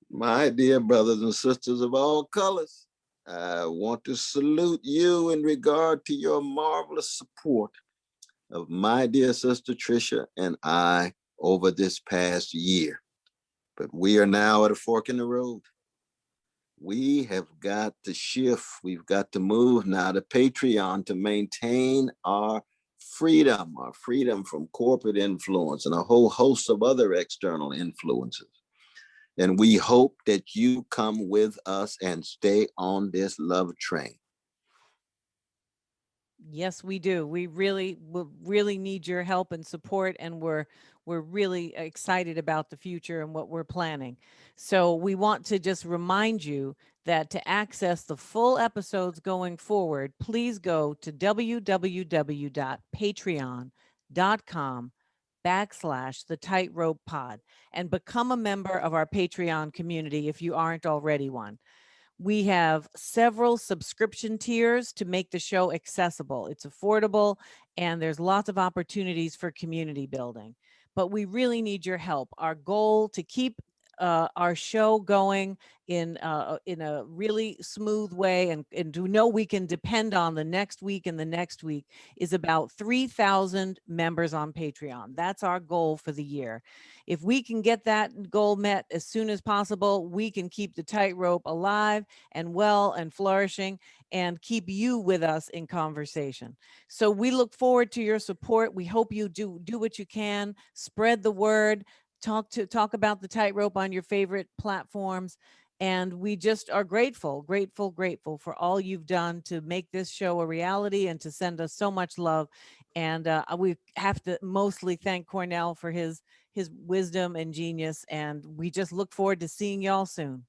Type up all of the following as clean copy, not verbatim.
My dear brothers and sisters of all colors, I want to salute you in regard to your marvelous support of my dear sister Tricia and I over this past year. But we are now at a fork in the road. We have got to shift. We've got to move now to Patreon to maintain our freedom from corporate influence and a whole host of other external influences. And we hope that you come with us and stay on this love train. Yes, we do. We really need your help and support, and we're really excited about the future and what we're planning. So we want to just remind you that to access the full episodes going forward, please go to www.patreon.com/the tightrope pod and become a member of our Patreon community if you aren't already one. We have several subscription tiers to make the show accessible. It's affordable, and there's lots of opportunities for community building. But we really need your help. Our goal to keep our show going in a really smooth way and to know we can depend on the next week and the next week is about 3,000 members on Patreon. That's our goal for the year. If we can get that goal met as soon as possible, we can keep the tightrope alive and well and flourishing and keep you with us in conversation. So we look forward to your support. We hope you do what you can, spread the word, talk about the tightrope on your favorite platforms. And we just are grateful for all you've done to make this show a reality and to send us so much love. And we have to mostly thank Cornel for his wisdom and genius. And we just look forward to seeing y'all soon.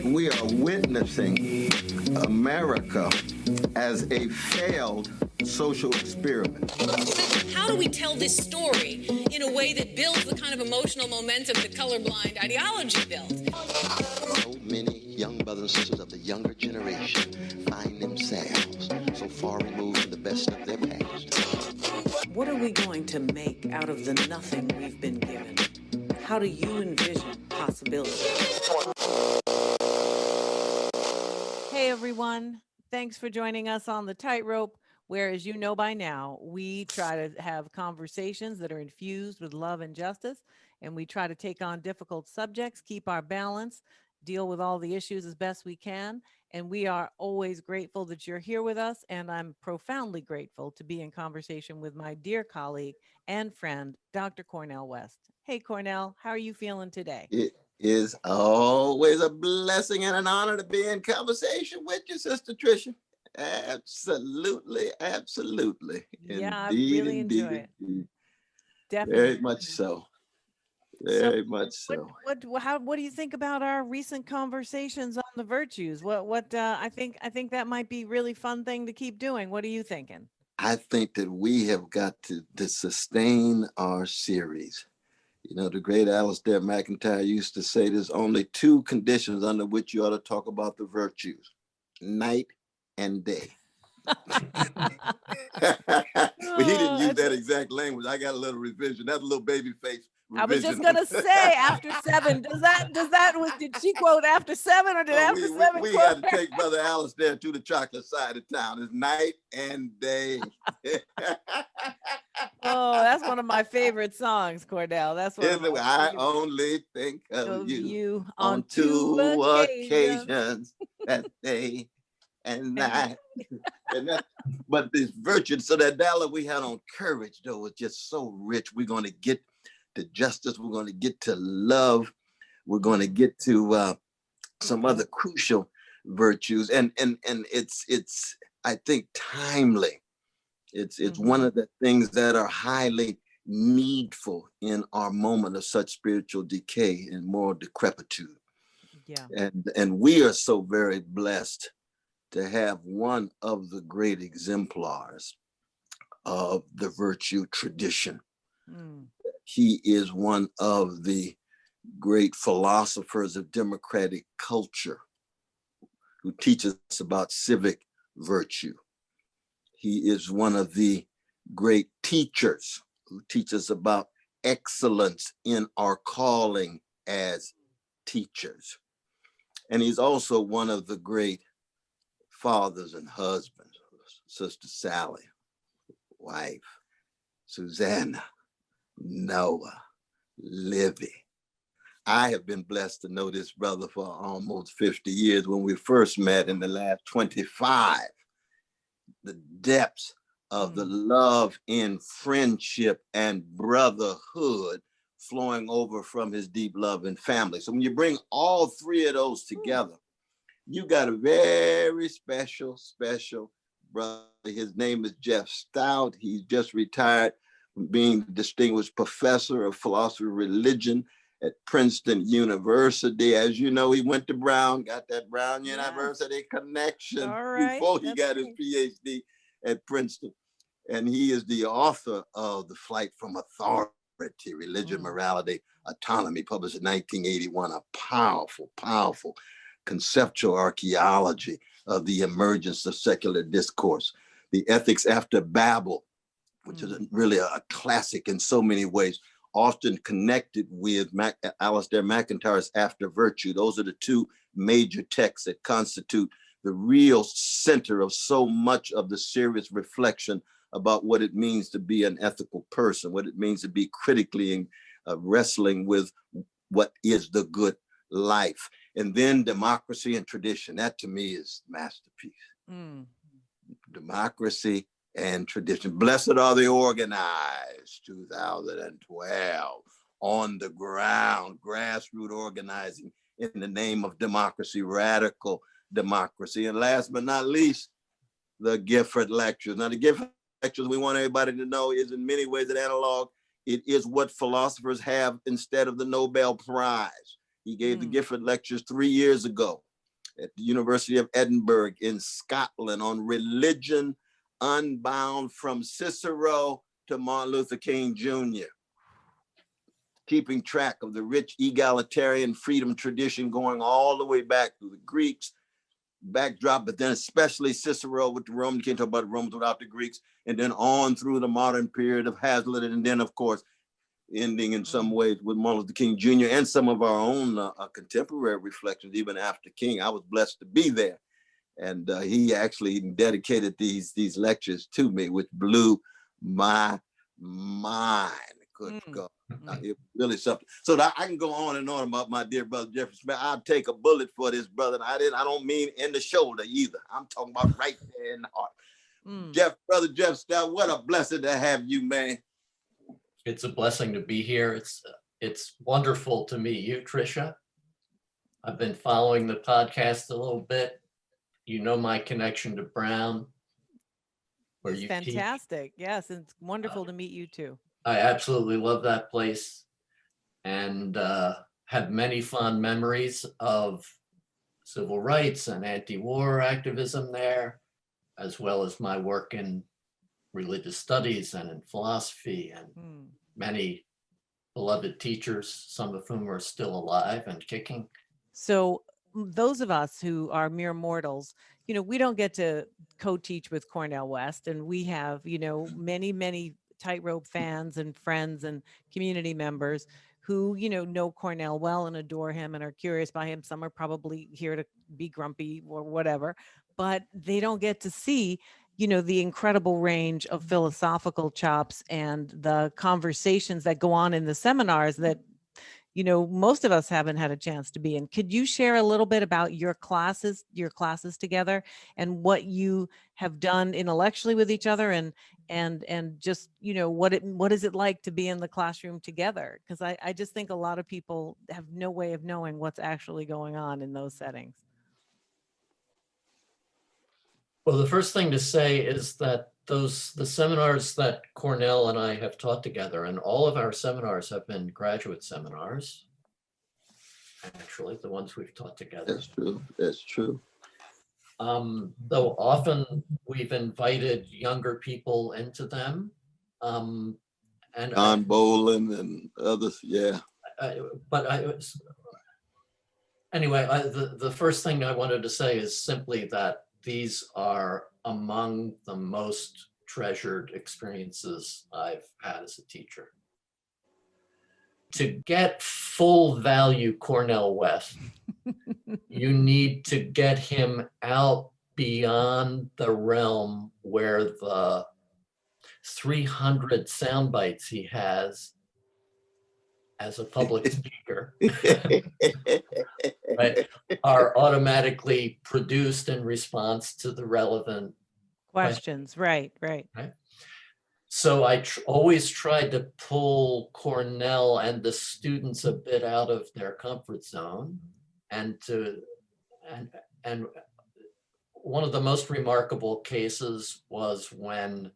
We are witnessing America as a failed social experiment. How do we tell this story in a way that builds the kind of emotional momentum that colorblind ideology built? So many young brothers and sisters of the younger generation find themselves so far removed from the best of their past. What are we going to make out of the nothing we've been given? How do you envision possibility? Hey everyone, thanks for joining us on the Tightrope, where, as you know by now, we try to have conversations that are infused with love and justice, and we try to take on difficult subjects, keep our balance, deal with all the issues as best we can. And we are always grateful that you're here with us, and I'm profoundly grateful to be in conversation with my dear colleague and friend, Dr. Cornel West. Hey Cornel, how are you feeling today? It is always a blessing and an honor to be in conversation with you, Sister Tricia. Absolutely, absolutely. Yeah, Indeed, I really enjoy it. indeed. Definitely. Very much so. Very much so. What do you think about our recent conversations on the virtues? I think that might be a really fun thing to keep doing. What are you thinking? I think that we have got to sustain our series. You know, the great Alistair McIntyre used to say there's only two conditions under which you ought to talk about the virtues: night and day. But he didn't use that exact language. I got a little revision. That's a little baby face revision. I was just gonna say after 7. Did she quote after 7 or did after 7? We got to take Brother Alistair to the chocolate side of town. It's night and day. Oh, that's one of my favorite songs, Cornel. That's one of my I only think of you on 2 occasions, that day and night. But this virtue, so that dialogue we had on courage, though, was just so rich. We're going to get to justice. We're going to get to love. We're going to get to some other crucial virtues, and it's I think timely. It's one of the things that are highly needful in our moment of such spiritual decay and moral decrepitude. Yeah. And we are so very blessed to have one of the great exemplars of the virtue tradition. He is one of the great philosophers of democratic culture who teaches us about civic virtue. He is one of the great teachers who teaches about excellence in our calling as teachers. And he's also one of the great fathers and husbands, Sister Sally, wife, Susanna, Noah, Livy. I have been blessed to know this brother for almost 50 years. When we first met in the last 25, the depths of the love in friendship and brotherhood flowing over from his deep love and family. So when you bring all three of those together, you got a very special brother. His name is Jeff Stout. He's just retired from being distinguished professor of philosophy of religion at Princeton University. As you know, he went to Brown, got that Brown University connection before he got his PhD at Princeton. And he is the author of The Flight from Authority, Religion, Morality, Autonomy, published in 1981, a powerful conceptual archaeology of the emergence of secular discourse. The Ethics After Babel, which is really a classic in so many ways, often connected with Alistair McIntyre's After Virtue. Those are the two major texts that constitute the real center of so much of the serious reflection about what it means to be an ethical person, what it means to be critically wrestling with what is the good life. And then Democracy and Tradition. That to me is masterpiece. Democracy and Tradition. Blessed are the organized, 2012, on the ground, grassroots organizing in the name of democracy, radical democracy. And last but not least, the Gifford Lectures. Now the Gifford Lectures, we want everybody to know, is in many ways an analog. It is what philosophers have instead of the Nobel Prize. He gave the Gifford Lectures 3 years ago at the University of Edinburgh in Scotland on religion unbound from Cicero to Martin Luther King Jr., keeping track of the rich egalitarian freedom tradition going all the way back to the Greeks backdrop, but then especially Cicero with the Romans. You can't talk about Romans without the Greeks, and then on through the modern period of Hazlitt, and then of course ending in some ways with Martin Luther King Jr. and some of our own contemporary reflections, even after King. I was blessed to be there. And he actually dedicated these lectures to me, which blew my mind. Good God. It was really something. So that I can go on and on about my dear brother Jeffery Stout. I'll take a bullet for this brother. I don't mean in the shoulder either. I'm talking about right there in the heart. Brother Jeff Stout, what a blessing to have you, man. It's a blessing to be here. It's wonderful to meet you, Tricia. I've been following the podcast a little bit. You know my connection to Brown, where you fantastic. Yes, it's wonderful to meet you too. I absolutely love that place, and have many fond memories of civil rights and anti-war activism there, as well as my work in religious studies and in philosophy, and many beloved teachers, some of whom are still alive and kicking. So those of us who are mere mortals, we don't get to co-teach with Cornel West, and we have, many Tightrope fans and friends and community members who, know Cornel well and adore him and are curious by him. Some are probably here to be grumpy or whatever, but they don't get to see, the incredible range of philosophical chops and the conversations that go on in the seminars that, most of us haven't had a chance to be in. Could you share a little bit about your classes together and what you have done intellectually with each other and just, what is it like to be in the classroom together? Because I just think a lot of people have no way of knowing what's actually going on in those settings. Well, the first thing to say is that the seminars that Cornel and I have taught together, and all of our seminars have been graduate seminars, actually, the ones we've taught together. That's true. Though often we've invited younger people into them. And Don Bolin and others, yeah. But anyway, the first thing I wanted to say is simply that these are among the most treasured experiences I've had as a teacher. To get full value Cornel West, you need to get him out beyond the realm where the 300 sound bites he has as a public speaker right, are automatically produced in response to the relevant Questions, right. So I always tried to pull Cornel and the students a bit out of their comfort zone, and one of the most remarkable cases was when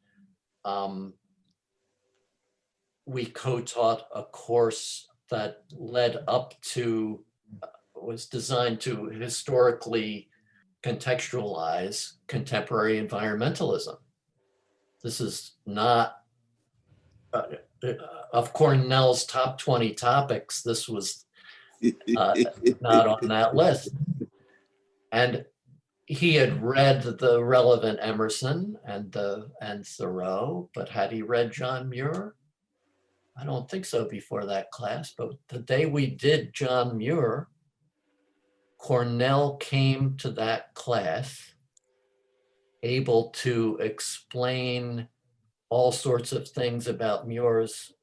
we co-taught a course that led up to, was designed to historically contextualize contemporary environmentalism. This is not, of Cornell's top 20 topics, this was not on that list. And he had read the relevant Emerson and Thoreau, but had he read John Muir? I don't think so before that class, but the day we did John Muir, Cornell came to that class able to explain all sorts of things about Muir's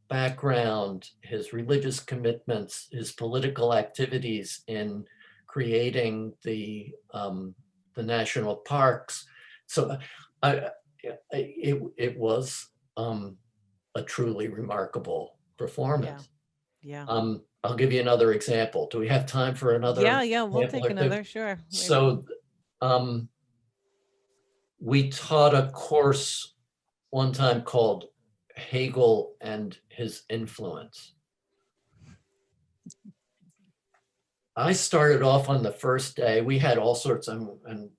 background, his religious commitments, his political activities in creating the national parks. So it was a truly remarkable performance. Yeah. I'll give you another example. Do we have time for another? Yeah, we'll example take or two? another, sure. So we taught a course one time called Hegel and His Influence. I started off on the first day, we had all sorts of, and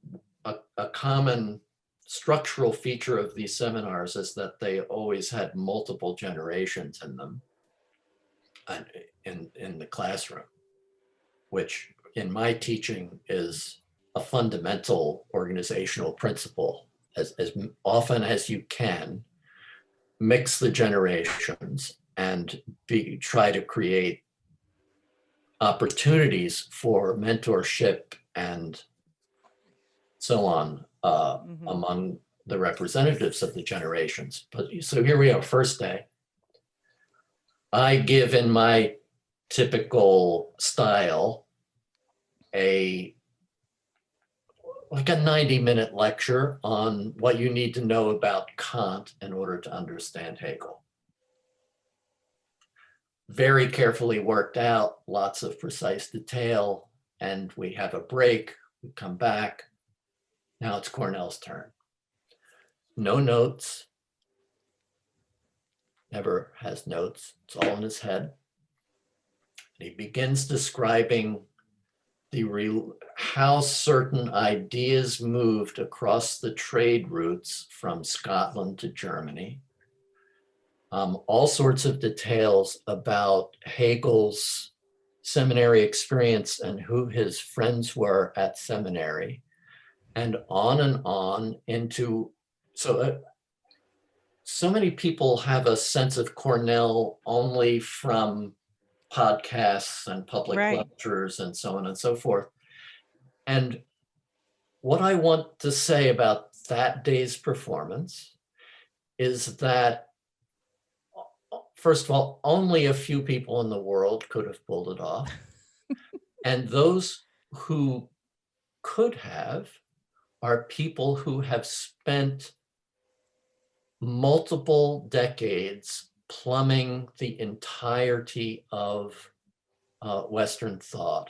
a common structural feature of these seminars is that they always had multiple generations in them in the classroom, which in my teaching is a fundamental organizational principle. As often as you can, mix the generations and try to create opportunities for mentorship and so on among the representatives of the generations. But so here we are, first day. I give in my typical style like a 90-minute lecture on what you need to know about Kant in order to understand Hegel. Very carefully worked out, lots of precise detail, and we have a break, we come back. Now it's Cornel's turn. No notes, never has notes, it's all in his head. And he begins describing how certain ideas moved across the trade routes from Scotland to Germany. All sorts of details about Hegel's seminary experience and who his friends were at seminary, and on into, so many people have a sense of Cornell only from podcasts and public lectures and so on and so forth. And what I want to say about that day's performance is that, first of all, only a few people in the world could have pulled it off. And those who could have are people who have spent multiple decades plumbing the entirety of Western thought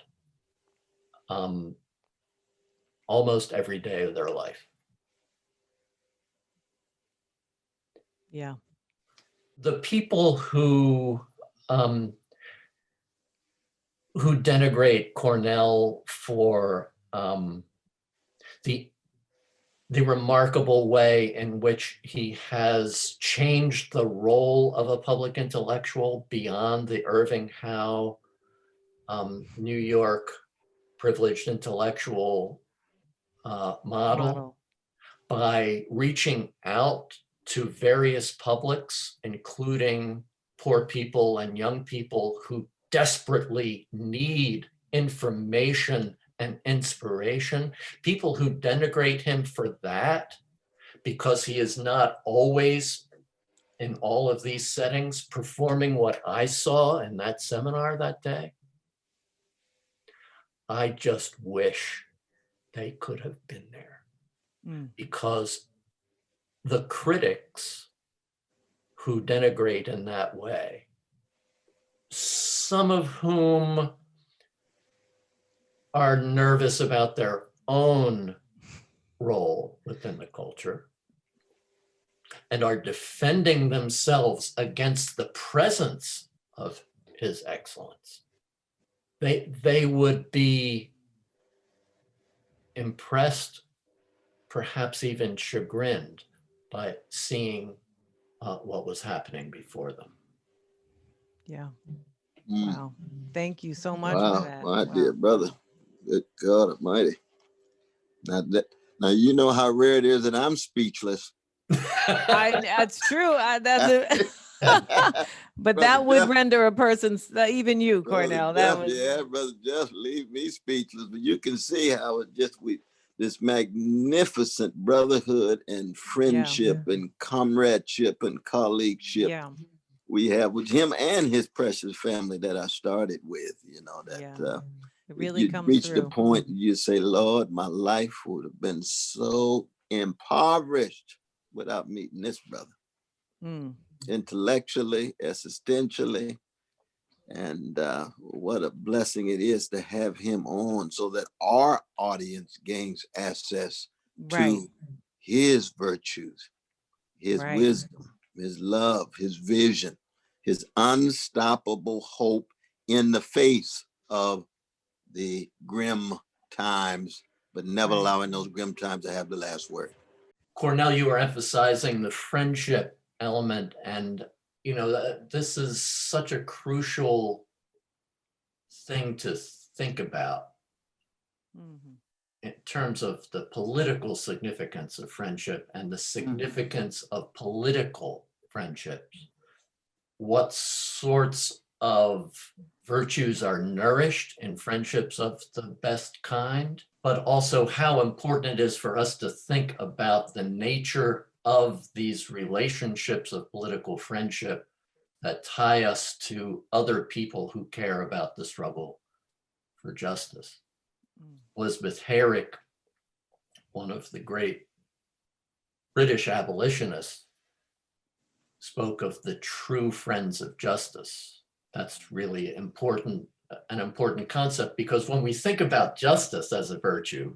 almost every day of their life. Yeah. The people who denigrate Cornell for the remarkable way in which he has changed the role of a public intellectual beyond the Irving Howe New York privileged intellectual model by reaching out to various publics, including poor people and young people who desperately need information and inspiration. People who denigrate him for that because he is not always in all of these settings performing what I saw in that seminar that day. I just wish they could have been there, because the critics who denigrate in that way, some of whom are nervous about their own role within the culture and are defending themselves against the presence of his excellence, they would be impressed, perhaps even chagrined by seeing what was happening before them. Yeah. Mm. Wow. Thank you so much Wow, for that. my Wow. dear brother. Good God Almighty. Now you know how rare it is that I'm speechless. That's true. But Brother that would Jeff- render a person's, even you, Cornel, that was. Yeah, brother Jeff, leave me speechless. But you can see how it just this magnificent brotherhood and friendship and comradeship and colleagueship Yeah. we have with him and his precious family that I started with. You know that It really you comes reach through. the point you say, Lord, my life would have been so impoverished without meeting this brother. Intellectually, existentially, and what a blessing it is to have him on so that our audience gains access to his virtues, his wisdom, his love, his vision, his unstoppable hope in the face of the grim times, but never allowing those grim times to have the last word. Cornel, you were emphasizing the friendship element, and this is such a crucial thing to think about in terms of the political significance of friendship and the significance of political friendships. What sorts of virtues are nourished in friendships of the best kind, but also how important it is for us to think about the nature of these relationships of political friendship that tie us to other people who care about the struggle for justice. Elizabeth Herrick, one of the great British abolitionists, spoke of the true friends of justice. That's really important, an important concept, because when we think about justice as a virtue,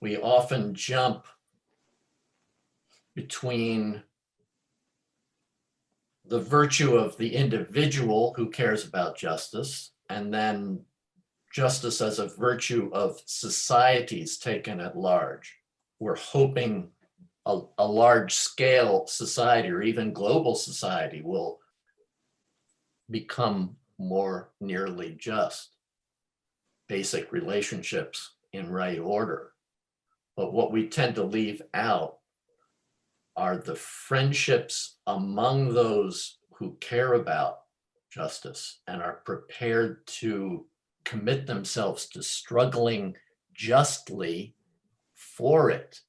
we often jump between the virtue of the individual who cares about justice and then justice as a virtue of societies taken at large. We're hoping a large scale society or even global society will become more nearly just, basic relationships in right order. But what we tend to leave out are the friendships among those who care about justice and are prepared to commit themselves to struggling justly for it.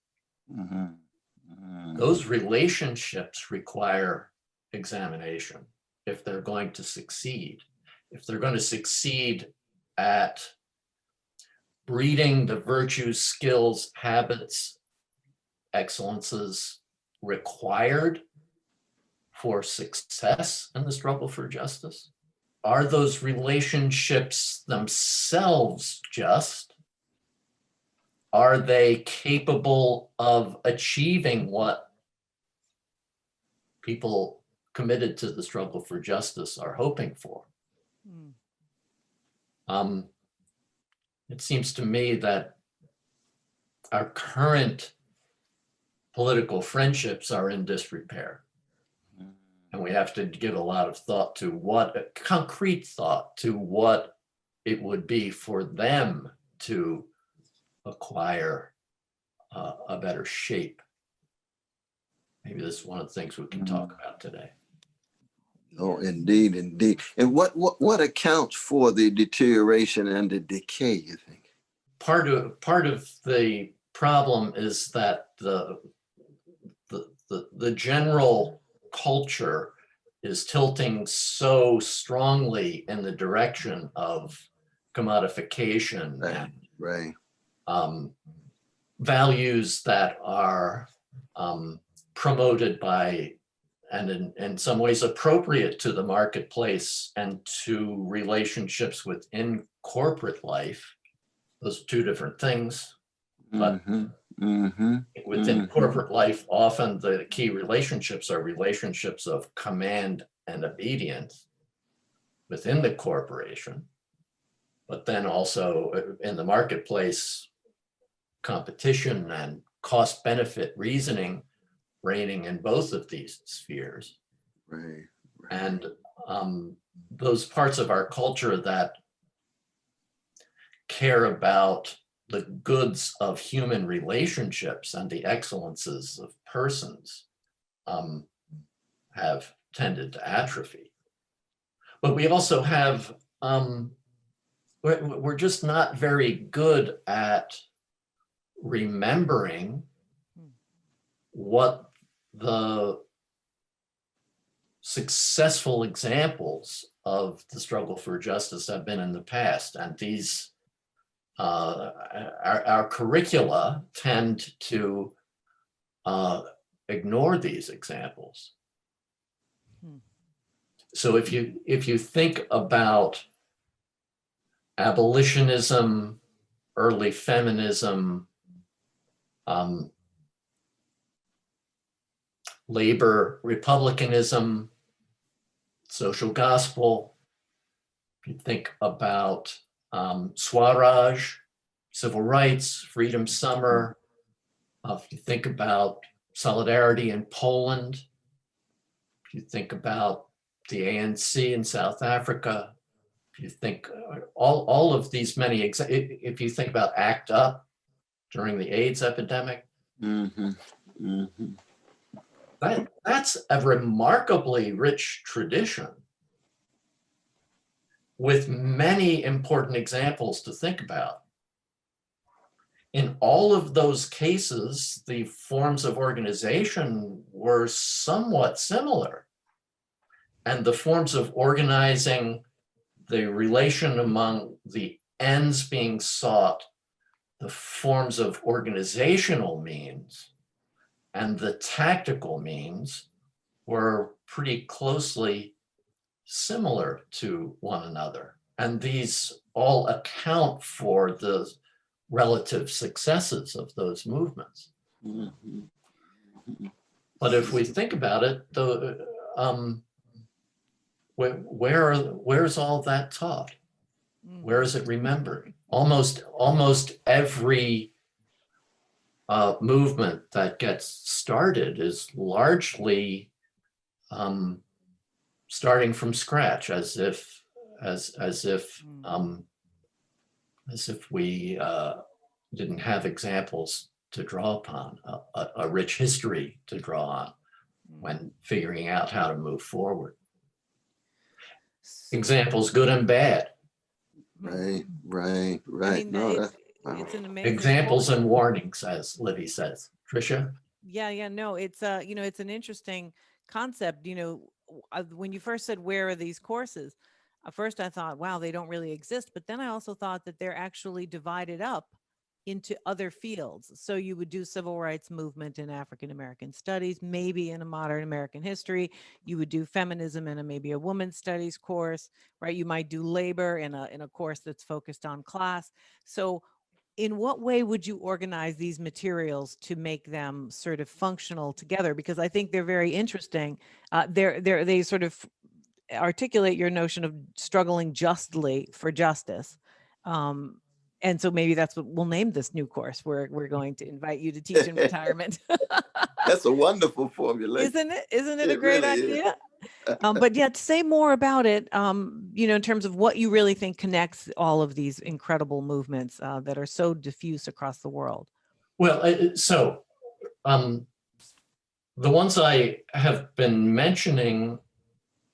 Those relationships require examination if they're going to succeed. If they're going to succeed at breeding the virtues, skills, habits, excellences required for success in the struggle for justice? Are those relationships themselves just? Are they capable of achieving what people committed to the struggle for justice are hoping for? It seems to me that our current political friendships are in disrepair. And we have to give a lot of thought to concrete thought to what it would be for them to acquire a better shape. Maybe this is one of the things we can talk about today. Oh, indeed, indeed. And what accounts for the deterioration and the decay, you think? Part of the problem is that the general culture is tilting so strongly in the direction of commodification and values that are promoted by and in some ways appropriate to the marketplace and to relationships within corporate life. Those are two different things, but within corporate life, often the key relationships are relationships of command and obedience within the corporation, but then also in the marketplace, competition and cost-benefit reasoning reigning in both of these spheres. Right. And those parts of our culture that care about the goods of human relationships and the excellences of persons have tended to atrophy. But we also have, we're just not very good at remembering what the successful examples of the struggle for justice have been in the past. And these, our curricula tend to ignore these examples. So if you think about abolitionism, early feminism, labor republicanism, social gospel, if you think about Swaraj, civil rights, freedom summer, if you think about solidarity in Poland, if you think about the ANC in South Africa, if you think all of these many, if you think about ACT UP during the AIDS epidemic, that's a remarkably rich tradition with many important examples to think about. In all of those cases, the forms of organization were somewhat similar. And the forms of organizing, the relation among the ends being sought, the forms of organizational means, and the tactical means were pretty closely similar to one another. And these all account for the relative successes of those movements. But if we think about it, where's all that taught? Where is it remembered? Almost every movement that gets started is largely starting from scratch, as if we didn't have examples to draw upon, a rich history to draw on when figuring out how to move forward. Examples, good and bad. Right. I mean, No, it's an amazing Examples point. and warnings, as Livy says. Tricia? Yeah, no, it's it's an interesting concept. When you first said, where are these courses? At first I thought, wow, they don't really exist. But then I also thought that they're actually divided up into other fields. So you would do civil rights movement in African American studies, maybe in a modern American history. You would do feminism in maybe a women's studies course, right? You might do labor in a course that's focused on class. So in what way would you organize these materials to make them sort of functional together? Because I think they're very interesting. They sort of articulate your notion of struggling justly for justice. And so maybe that's what we'll name this new course. We're going to invite you to teach in retirement. that's a wonderful formulation. Isn't it a great really idea? But yeah, say more about it, in terms of what you really think connects all of these incredible movements that are so diffuse across the world. Well, the ones I have been mentioning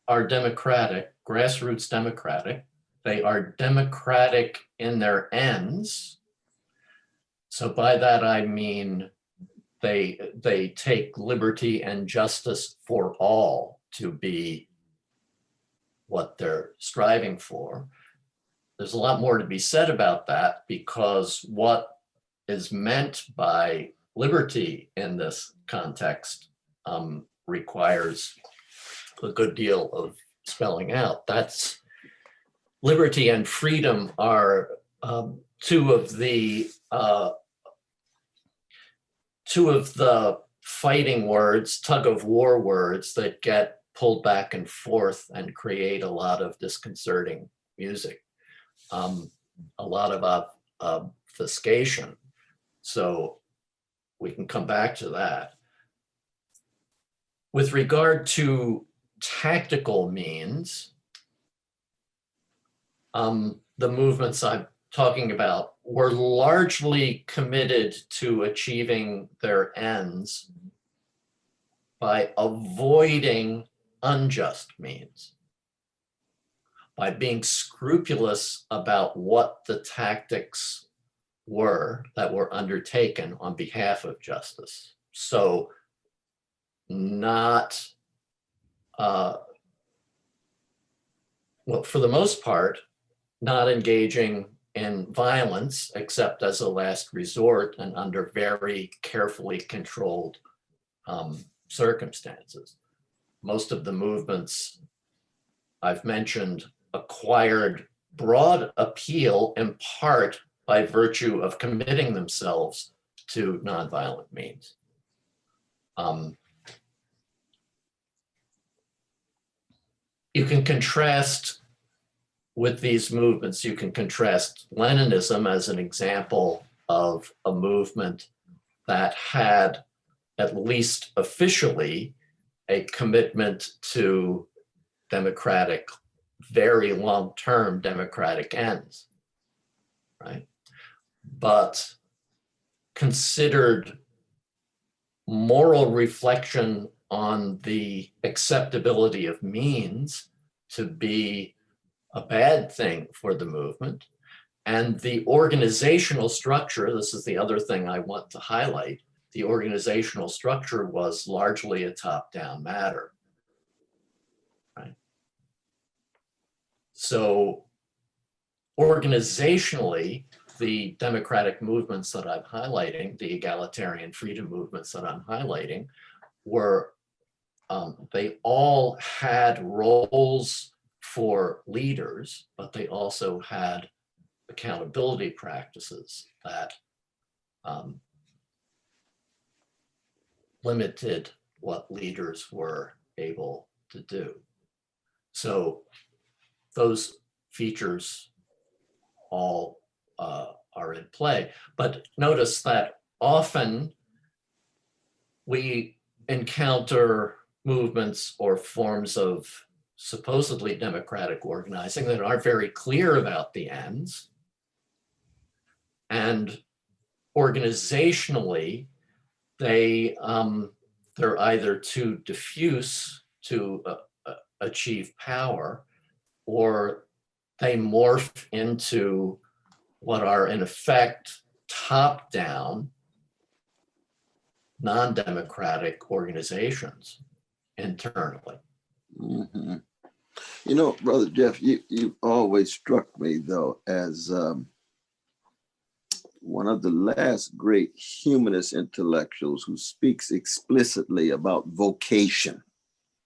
are democratic, grassroots democratic. They are democratic in their ends. So by that I mean they take liberty and justice for all to be what they're striving for. There's a lot more to be said about that, because what is meant by liberty in this context requires a good deal of spelling out. That's liberty and freedom are two of the fighting words, tug of war words that get pulled back and forth and create a lot of disconcerting music, a lot of obfuscation. So we can come back to that. With regard to tactical means, the movements I'm talking about were largely committed to achieving their ends by avoiding unjust means, by being scrupulous about what the tactics were that were undertaken on behalf of justice. So not, well, for the most part, not engaging in violence except as a last resort and under very carefully controlled circumstances. Most of the movements I've mentioned acquired broad appeal in part by virtue of committing themselves to nonviolent means. You can contrast with these movements, you can contrast Leninism as an example of a movement that had, at least officially, a commitment to democratic, very long-term democratic ends, right? But considered moral reflection on the acceptability of means to be a bad thing for the movement. And the organizational structure, this is the other thing I want to highlight, the organizational structure was largely a top-down matter, right? So organizationally, the democratic movements that I'm highlighting, the egalitarian freedom movements that I'm highlighting, were, they all had roles for leaders, but they also had accountability practices that limited what leaders were able to do. So those features all are in play. But notice that often we encounter movements or forms of supposedly democratic organizing that aren't very clear about the ends. And organizationally, they're either too diffuse to achieve power, or they morph into what are in effect top-down, non-democratic organizations internally. Mm-hmm. You know, Brother Jeff, you always struck me, though, as one of the last great humanist intellectuals who speaks explicitly about vocation.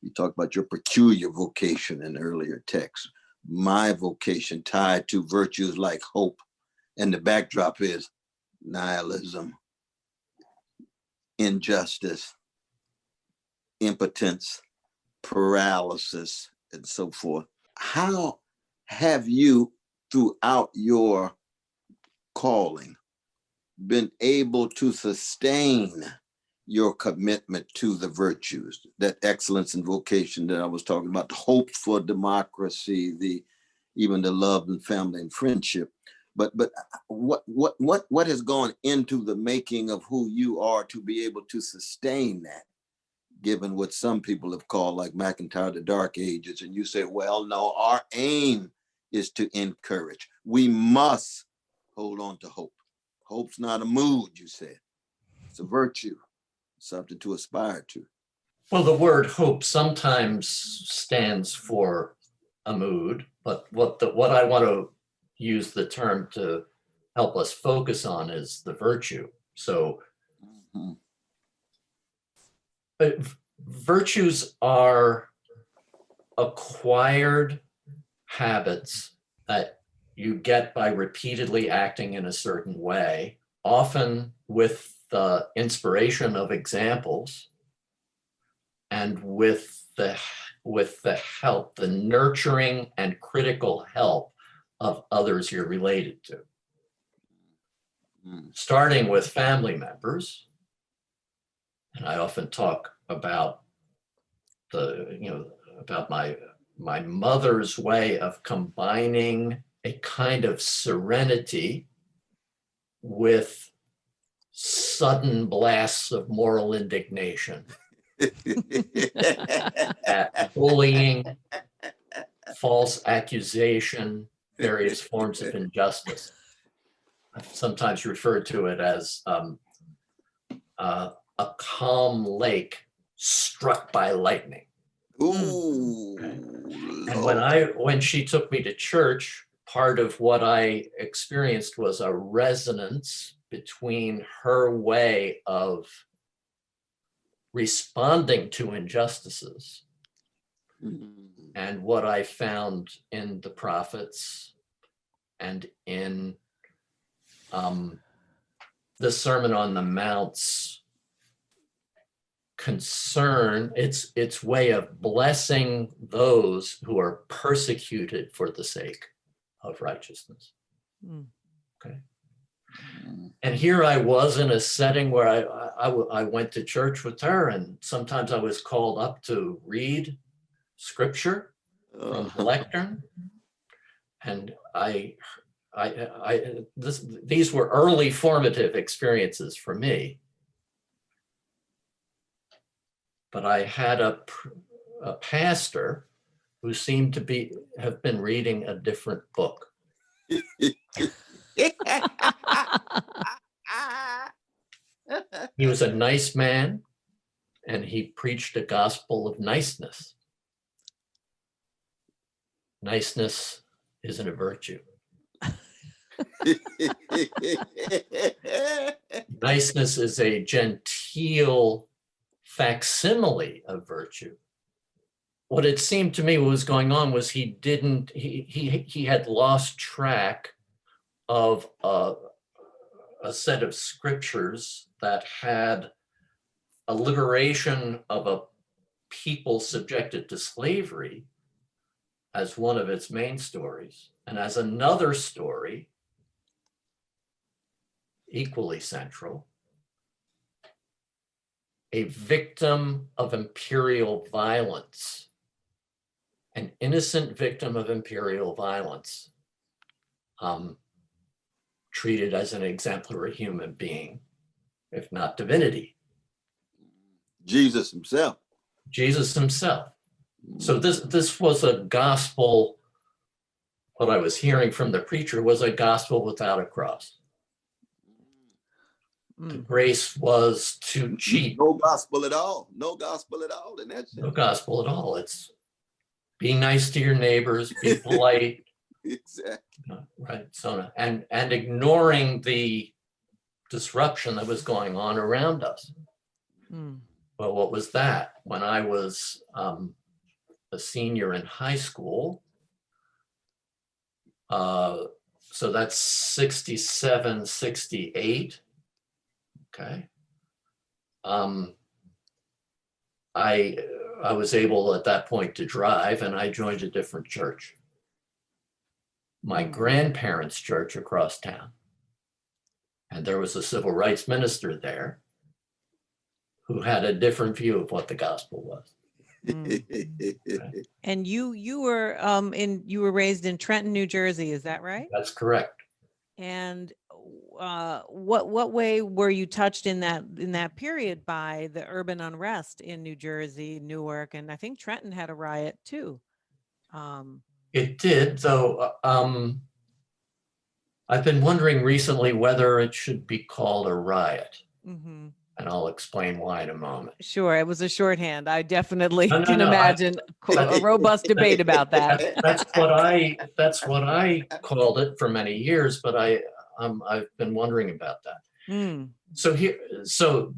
You talk about your peculiar vocation in earlier texts. My vocation tied to virtues like hope, and the backdrop is nihilism, injustice, impotence, paralysis, and so forth. How have you, throughout your calling, been able to sustain your commitment to the virtues, that excellence and vocation that I was talking about, the hope for democracy, even the love and family and friendship. But what has gone into the making of who you are to be able to sustain that, given what some people have called, like McIntyre, the dark ages? And you say, well, no, our aim is to encourage. We must hold on to hope. Hope's not a mood, you said. It's a virtue, something to aspire to. Well, the word hope sometimes stands for a mood, but what I want to use the term to help us focus on is the virtue. So virtues are acquired habits that you get by repeatedly acting in a certain way, often with the inspiration of examples and with the help, the nurturing and critical help of others you're related to. Starting with family members, and I often talk about about my mother's way of combining a kind of serenity with sudden blasts of moral indignation at bullying, false accusation, various forms of injustice. I've sometimes referred to it as a calm lake struck by lightning. Ooh. And when she took me to church, part of what I experienced was a resonance between her way of responding to injustices and what I found in the prophets and in the Sermon on the Mount's concern, its way of blessing those who are persecuted for the sake of righteousness. Okay. And here I was in a setting where I went to church with her, and sometimes I was called up to read scripture from the lectern. And these were early formative experiences for me. But I had a pastor who seemed to have been reading a different book. He was a nice man, and he preached a gospel of niceness. Niceness isn't a virtue. Niceness is a genteel facsimile of virtue. What it seemed to me was going on was he had lost track of a set of scriptures that had a liberation of a people subjected to slavery as one of its main stories, and as another story, equally central, a victim of imperial violence, an innocent victim of imperial violence, treated as an exemplary human being, if not divinity. Jesus himself. Jesus himself. So this was a gospel. What I was hearing from the preacher was a gospel without a cross. The grace was too cheap. No gospel at all. No gospel at all in that sense. No gospel at all. It's be nice to your neighbors, be polite. Exactly. Right. So and ignoring the disruption that was going on around us. Well, what was that? When I was a senior in high school, so that's 67, 68. Okay. I was able at that point to drive, and I joined a different church. My grandparents' church across town. And there was a civil rights minister there who had a different view of what the gospel was. And you were raised in Trenton, New Jersey, is that right? That's correct. And what way were you touched in that period by the urban unrest in New Jersey, Newark, and I think Trenton had a riot too? It did, though. I've been wondering recently whether it should be called a riot. Mm-hmm. And I'll explain why in a moment. Sure, it was a shorthand. I definitely No, can imagine a robust debate about that. That's what I called it for many years, but I've been wondering about that. So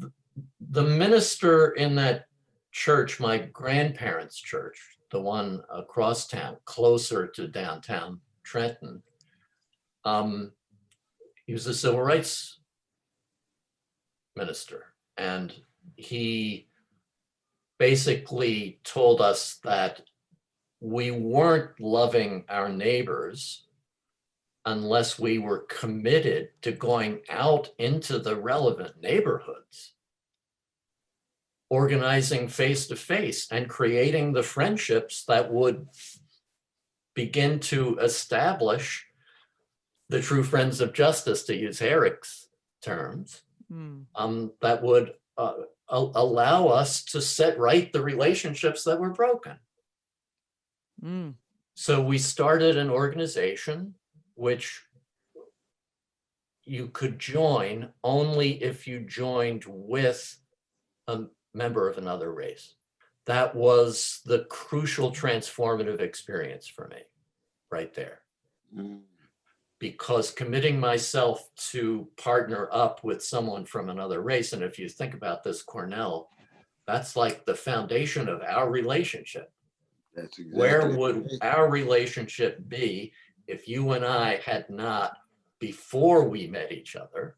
the minister in that church, my grandparents' church, the one across town, closer to downtown Trenton, he was a civil rights minister, and he basically told us that we weren't loving our neighbors unless we were committed to going out into the relevant neighborhoods, organizing face to face and creating the friendships that would begin to establish the true friends of justice, to use Eric's terms, that would allow us to set right the relationships that were broken. So we started an organization which you could join only if you joined with a member of another race. That was the crucial transformative experience for me, right there. Because committing myself to partner up with someone from another race, and if you think about this, Cornel, that's like the foundation of our relationship. That's exactly Where would our relationship be if you and I had not, before we met each other,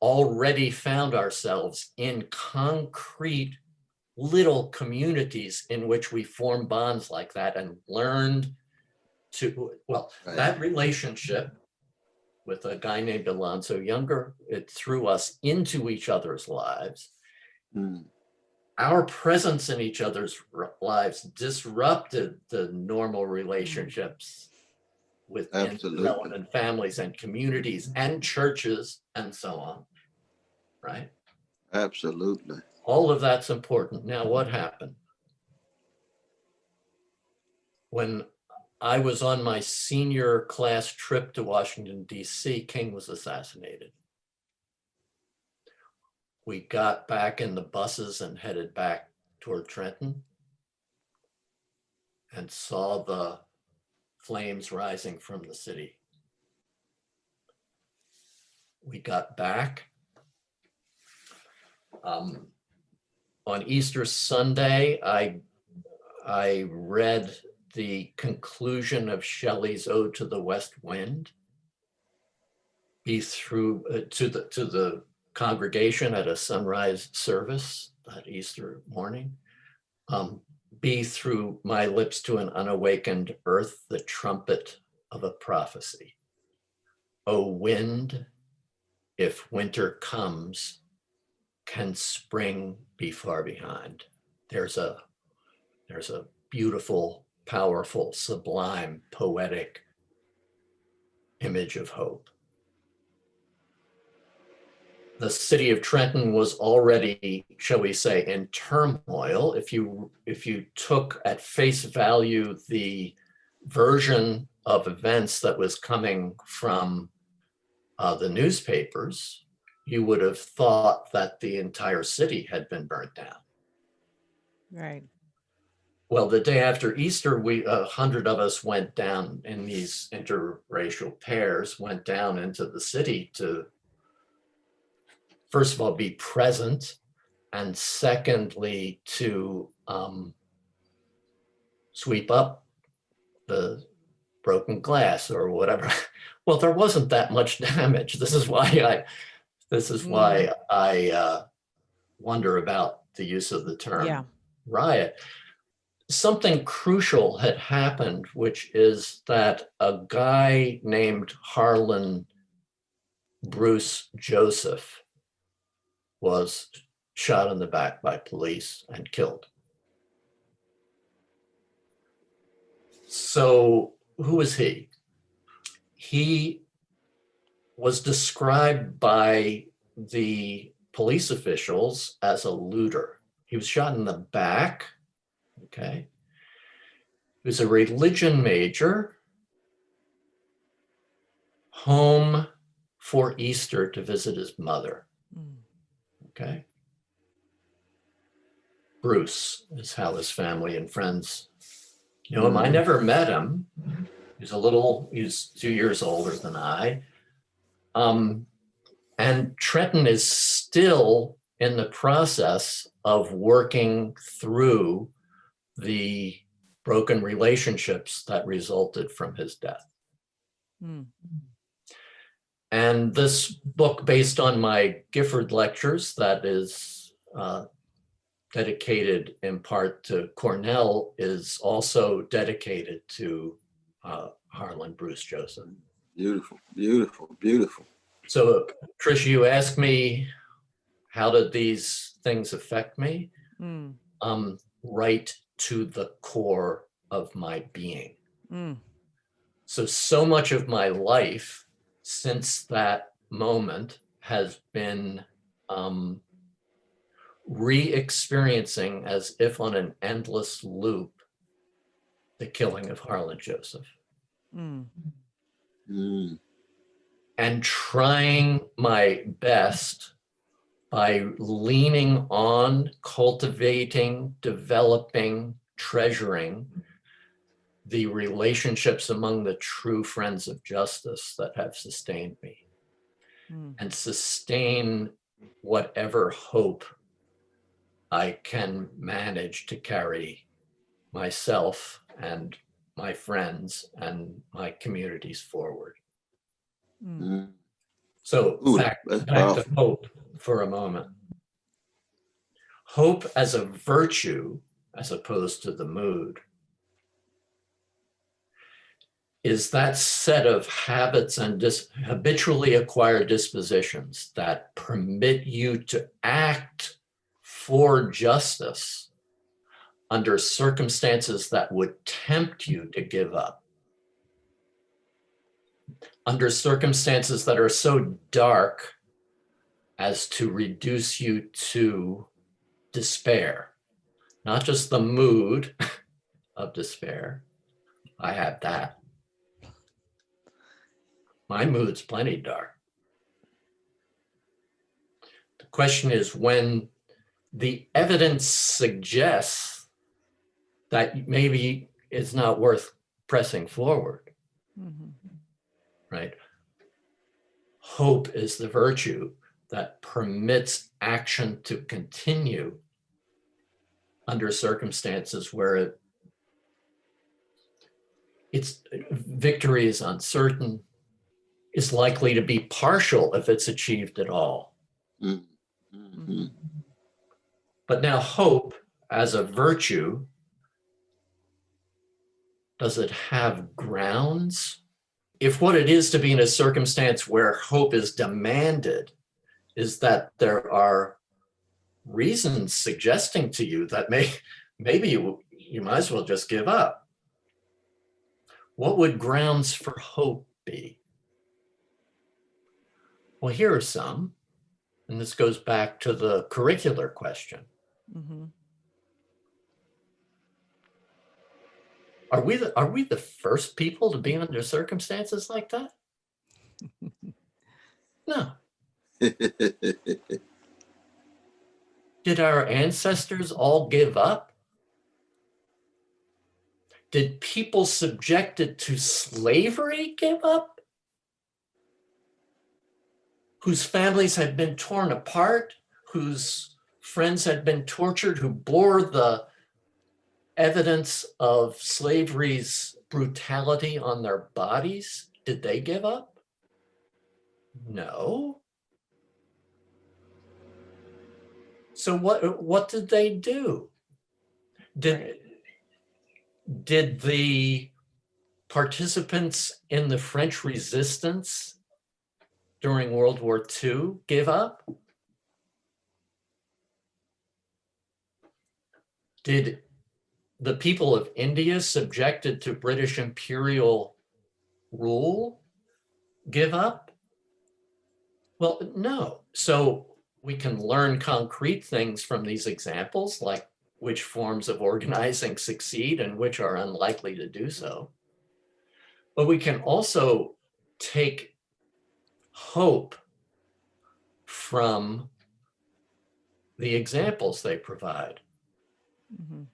already found ourselves in concrete little communities in which we formed bonds like that and learned to, that relationship with a guy named Alonzo Younger, it threw us into each other's lives. Our presence in each other's lives disrupted the normal relationships within relevant families and communities and churches and so on, right? Absolutely. All of that's important. Now, what happened? When I was on my senior class trip to Washington, D.C., King was assassinated. We got back in the buses and headed back toward Trenton and saw the flames rising from the city. We got back. On Easter Sunday, I read the conclusion of Shelley's Ode to the West Wind to the congregation at a sunrise service that Easter morning. Be through my lips to an unawakened earth the trumpet of a prophecy. O wind, if winter comes, can spring be far behind? There's a beautiful, powerful, sublime, poetic image of hope. The city of Trenton was already, shall we say, in turmoil. If you took at face value the version of events that was coming from the newspapers, you would have thought that the entire city had been burnt down. Right. Well, the day after Easter, 100 of us went down in these interracial pairs, went down into the city to, first of all, be present, and secondly, to sweep up the broken glass or whatever. Well, there wasn't that much damage. This is why I wonder about the use of the term riot. Something crucial had happened, which is that a guy named Harlan Bruce Joseph was shot in the back by police and killed. So who was he? He was described by the police officials as a looter. He was shot in the back, okay? He was a religion major, home for Easter to visit his mother, okay? Bruce is how his family and friends knew him. I never met him. He's 2 years older than I. And Trenton is still in the process of working through the broken relationships that resulted from his death. And this book, based on my Gifford Lectures, that is dedicated in part to Cornel, is also dedicated to Harlan Bruce Joseph. Beautiful, beautiful, beautiful. So, Tricia, you asked me, how did these things affect me? Right to the core of my being. So much of my life since that moment has been re-experiencing, as if on an endless loop, the killing of Harlan Joseph. And trying my best by leaning on, cultivating, developing, treasuring the relationships among the true friends of justice that have sustained me and sustain whatever hope I can manage to carry myself and my friends and my communities forward. So back to hope for a moment. Hope as a virtue, as opposed to the mood, is that set of habits and habitually acquired dispositions that permit you to act for justice under circumstances that would tempt you to give up, under circumstances that are so dark as to reduce you to despair, not just the mood of despair. I have that. My mood's plenty dark. The question is, when the evidence suggests that maybe it's not worth pressing forward, right? Hope is the virtue that permits action to continue under circumstances where its victory is uncertain, is likely to be partial if it's achieved at all. But now hope as a virtue, does it have grounds? If what it is to be in a circumstance where hope is demanded is that there are reasons suggesting to you that maybe you might as well just give up, what would grounds for hope be? Well, here are some, and this goes back to the curricular question. Are we the first people to be under circumstances like that? No. Did our ancestors all give up? Did people subjected to slavery give up? Whose families had been torn apart, whose friends had been tortured, who bore the evidence of slavery's brutality on their bodies, did they give up? No. So what did they do? Did the participants in the French resistance during World War II give up? Did the people of India subjected to British imperial rule give up? Well, no. So we can learn concrete things from these examples, like which forms of organizing succeed and which are unlikely to do so. But we can also take hope from the examples they provide. Mhm.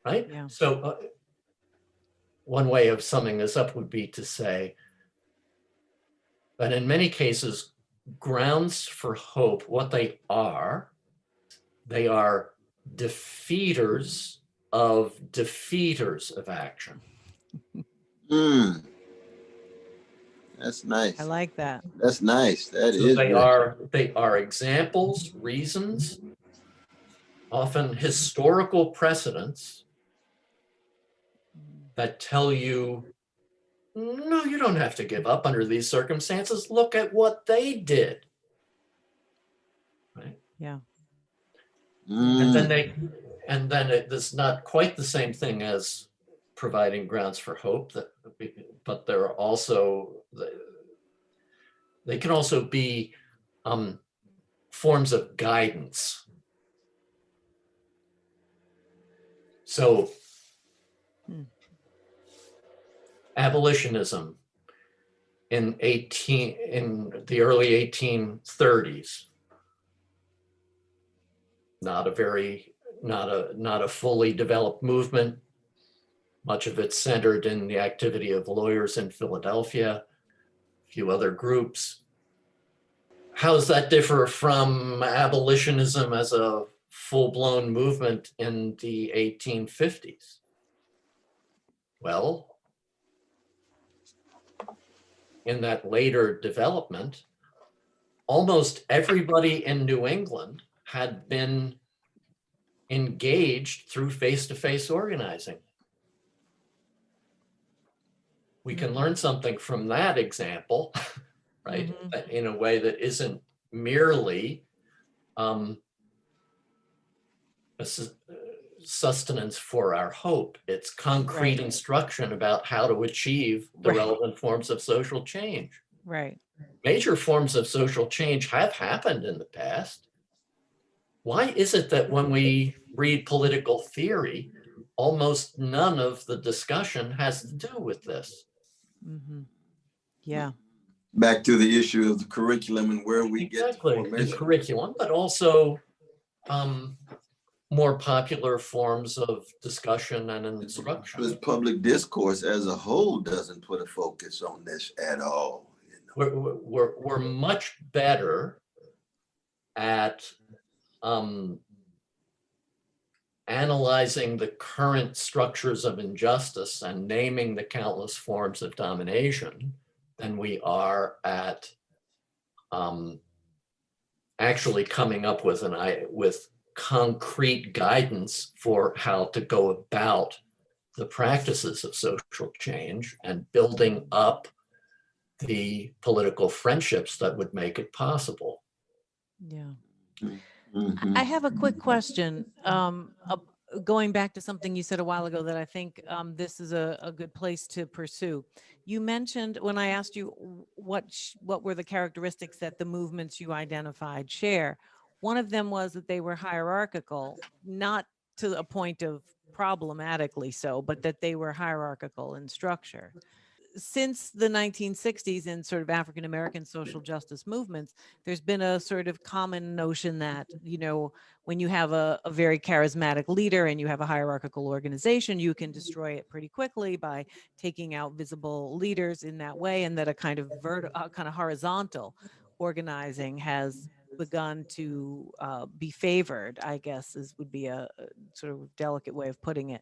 Right? Yeah. So one way of summing this up would be to say that in many cases, grounds for hope, what they are defeaters of action. Mm, that's nice. I like that. That's nice. That So is they rich. are examples, reasons, often historical precedents that tell you, no, you don't have to give up under these circumstances. Look at what they did. Right? Yeah. And then it's not quite the same thing as providing grounds for hope, but there are also, they can also be forms of guidance. So abolitionism in the early 1830s, not a fully developed movement. Much of it centered in the activity of lawyers in Philadelphia, a few other groups. How does that differ from abolitionism as a full-blown movement in the 1850s? Well, in that later development, almost everybody in New England had been engaged through face-to-face organizing. We can learn something from that example, right? Mm-hmm. In a way that isn't merely a sustenance for our hope. It's concrete instruction about how to achieve the relevant forms of social change. Right. Major forms of social change have happened in the past. Why is it that when we read political theory, almost none of the discussion has to do with this? Mm-hmm. Yeah. Back to the issue of the curriculum and where we get the curriculum, but also more popular forms of discussion and instruction. Because public discourse as a whole doesn't put a focus on this at all. You know? We're much better at analyzing the current structures of injustice and naming the countless forms of domination than we are at actually coming up with concrete guidance for how to go about the practices of social change and building up the political friendships that would make it possible. Yeah. Mm-hmm. I have a quick question. Going back to something you said a while ago that I think this is a good place to pursue. You mentioned when I asked you what were the characteristics that the movements you identified share, one of them was that they were hierarchical, not to a point of problematically so, but that they were hierarchical in structure. Since the 1960s in sort of African-American social justice movements, there's been a sort of common notion that, you know, when you have a very charismatic leader and you have a hierarchical organization, you can destroy it pretty quickly by taking out visible leaders in that way, and that a kind of horizontal organizing has begun to be favored, I guess would be a sort of delicate way of putting it.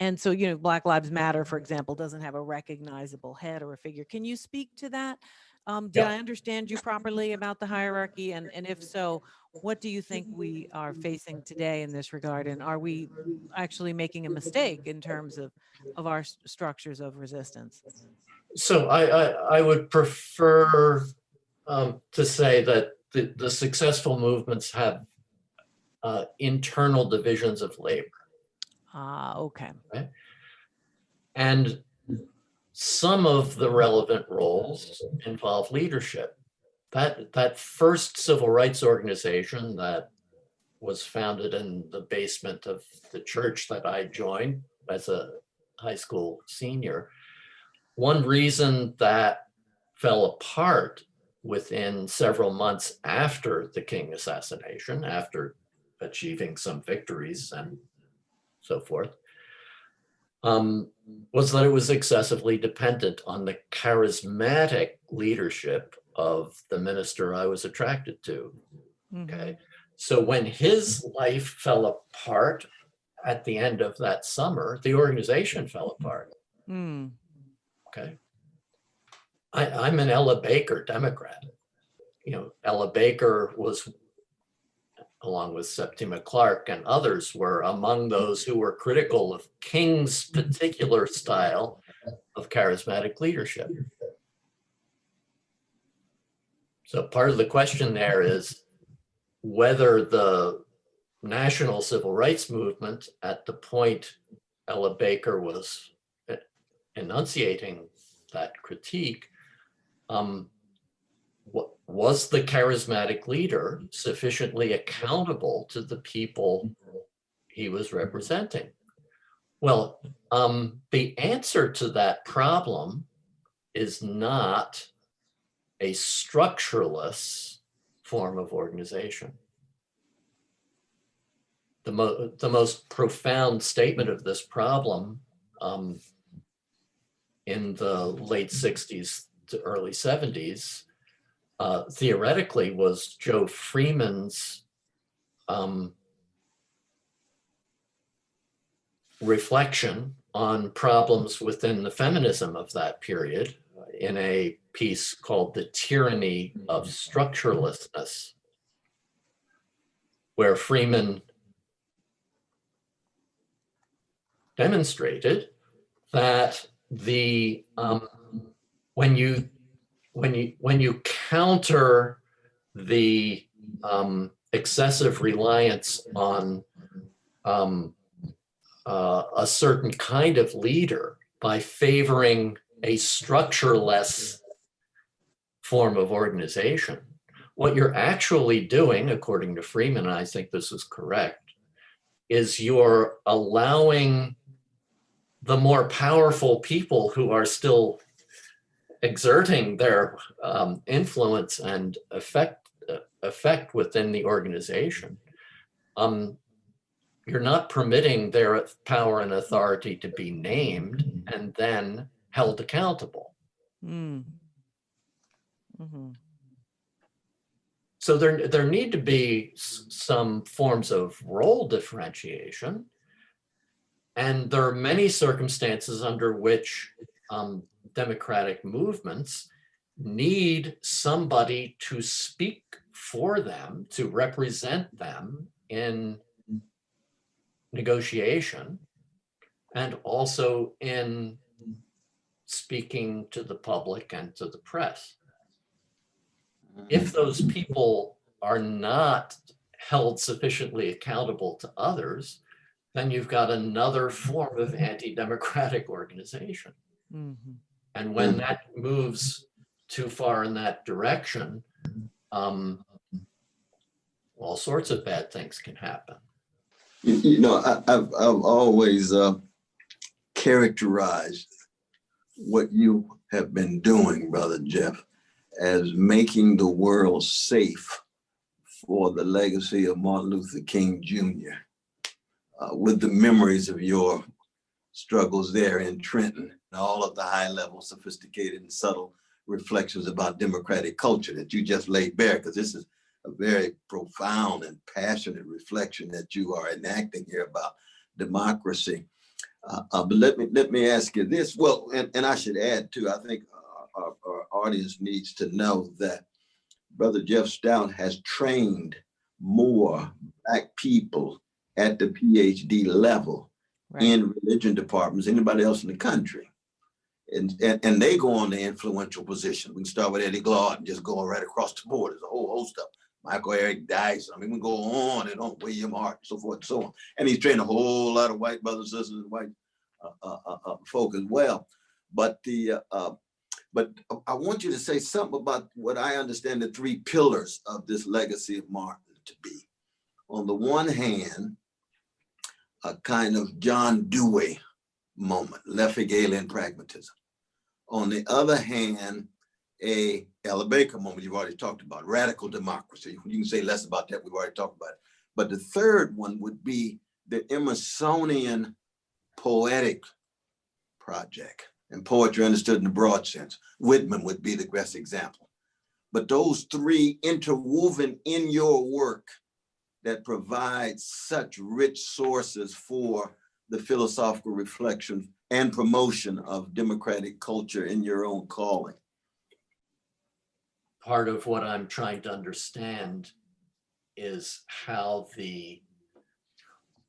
And so, you know, Black Lives Matter, for example, doesn't have a recognizable head or a figure. Can you speak to that? Did I understand you properly about the hierarchy? And if so, what do you think we are facing today in this regard? And are we actually making a mistake in terms of our structures of resistance? So I would prefer to say that the successful movements have internal divisions of labor. Ah, okay. Right? And some of the relevant roles involve leadership. That first civil rights organization that was founded in the basement of the church that I joined as a high school senior, one reason that fell apart within several months after the King assassination, after achieving some victories and so forth, was that it was excessively dependent on the charismatic leadership of the minister I was attracted to. Okay. So when his life fell apart at the end of that summer, the organization fell apart. Okay. I'm an Ella Baker Democrat. You know, Ella Baker was, along with Septima Clark and others, were among those who were critical of King's particular style of charismatic leadership. So part of the question there is whether the national civil rights movement, at the point Ella Baker was enunciating that critique, was the charismatic leader sufficiently accountable to the people he was representing? Well, the answer to that problem is not a structureless form of organization. The most profound statement of this problem in the late 60s to early 70s, theoretically, was Joe Freeman's reflection on problems within the feminism of that period in a piece called The Tyranny of Structurelessness, where Freeman demonstrated that the when you counter the excessive reliance on a certain kind of leader by favoring a structureless form of organization, what you're actually doing, according to Freeman, and I think this is correct, is you're allowing the more powerful people who are still exerting their influence and effect within the organization. You're not permitting their power and authority to be named and then held accountable. So there need to be some forms of role differentiation. And there are many circumstances under which democratic movements need somebody to speak for them, to represent them in negotiation, and also in speaking to the public and to the press. If those people are not held sufficiently accountable to others, then you've got another form of anti-democratic organization. And when that moves too far in that direction, all sorts of bad things can happen. You know, I've always characterized what you have been doing, Brother Jeff, as making the world safe for the legacy of Martin Luther King Jr. With the memories of your struggles there in Trenton, and all of the high-level, sophisticated, and subtle reflections about democratic culture that you just laid bare, because this is a very profound and passionate reflection that you are enacting here about democracy. But let me ask you this. Well, and I should add too, I think our audience needs to know that Brother Jeff Stout has trained more Black people at the PhD level in religion departments than anybody else in the country. And they go on to influential positions. We can start with Eddie Glaude and just go right across the board. There's a whole host of them. Michael Eric Dyson. I mean, we go on and on, William Hart, so forth and so on. And he's trained a whole lot of white brothers, sisters, and white folk as well. But I want you to say something about what I understand the three pillars of this legacy of Martin to be. On the one hand, a kind of John Dewey moment, left Hegelian pragmatism. On the other hand, a Ella Baker moment you've already talked about, radical democracy. You can say less about that, we've already talked about it. But the third one would be the Emersonian poetic project, and poetry understood in the broad sense. Whitman would be the best example. But those three interwoven in your work that provide such rich sources for the philosophical reflection and promotion of democratic culture in your own calling. Part of what I'm trying to understand is how the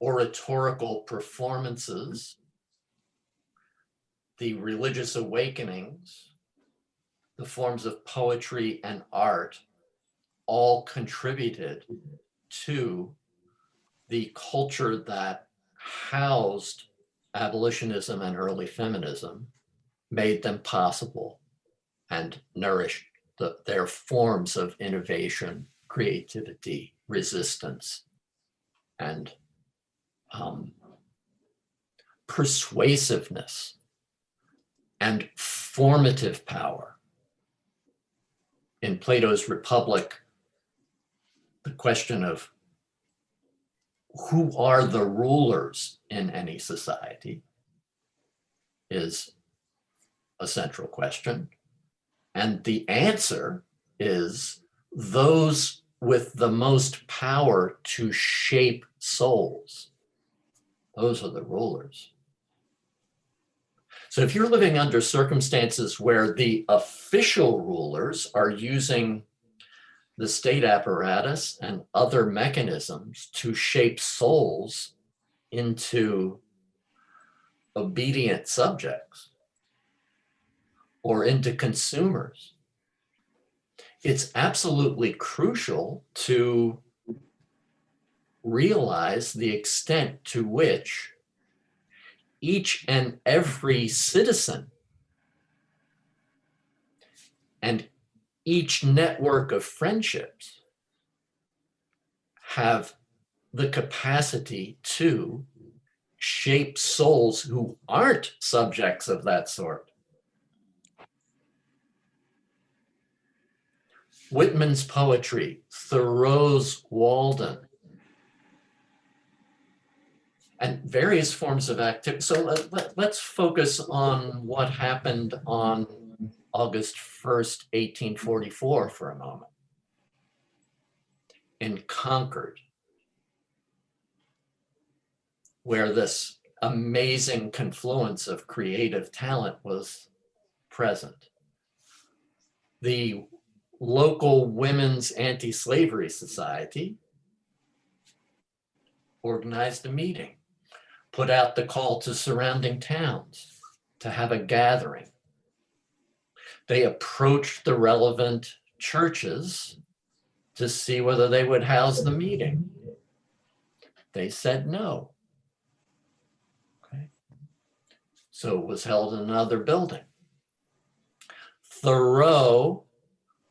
oratorical performances, the religious awakenings, the forms of poetry and art all contributed to the culture that housed abolitionism and early feminism, made them possible, and nourished their forms of innovation, creativity, resistance, and persuasiveness and formative power. In Plato's Republic, the question of who are the rulers in any society is a central question. And the answer is those with the most power to shape souls. Those are the rulers. So if you're living under circumstances where the official rulers are using the state apparatus and other mechanisms to shape souls into obedient subjects or into consumers, it's absolutely crucial to realize the extent to which each and every citizen and each network of friendships have the capacity to shape souls who aren't subjects of that sort. Whitman's poetry, Thoreau's Walden, and various forms of activity. So let's focus on what happened on August 1st, 1844 for a moment. In Concord, where this amazing confluence of creative talent was present. The local Women's Anti-Slavery Society organized a meeting, put out the call to surrounding towns to have a gathering. They approached the relevant churches to see whether they would house the meeting. They said no. Okay. So it was held in another building. Thoreau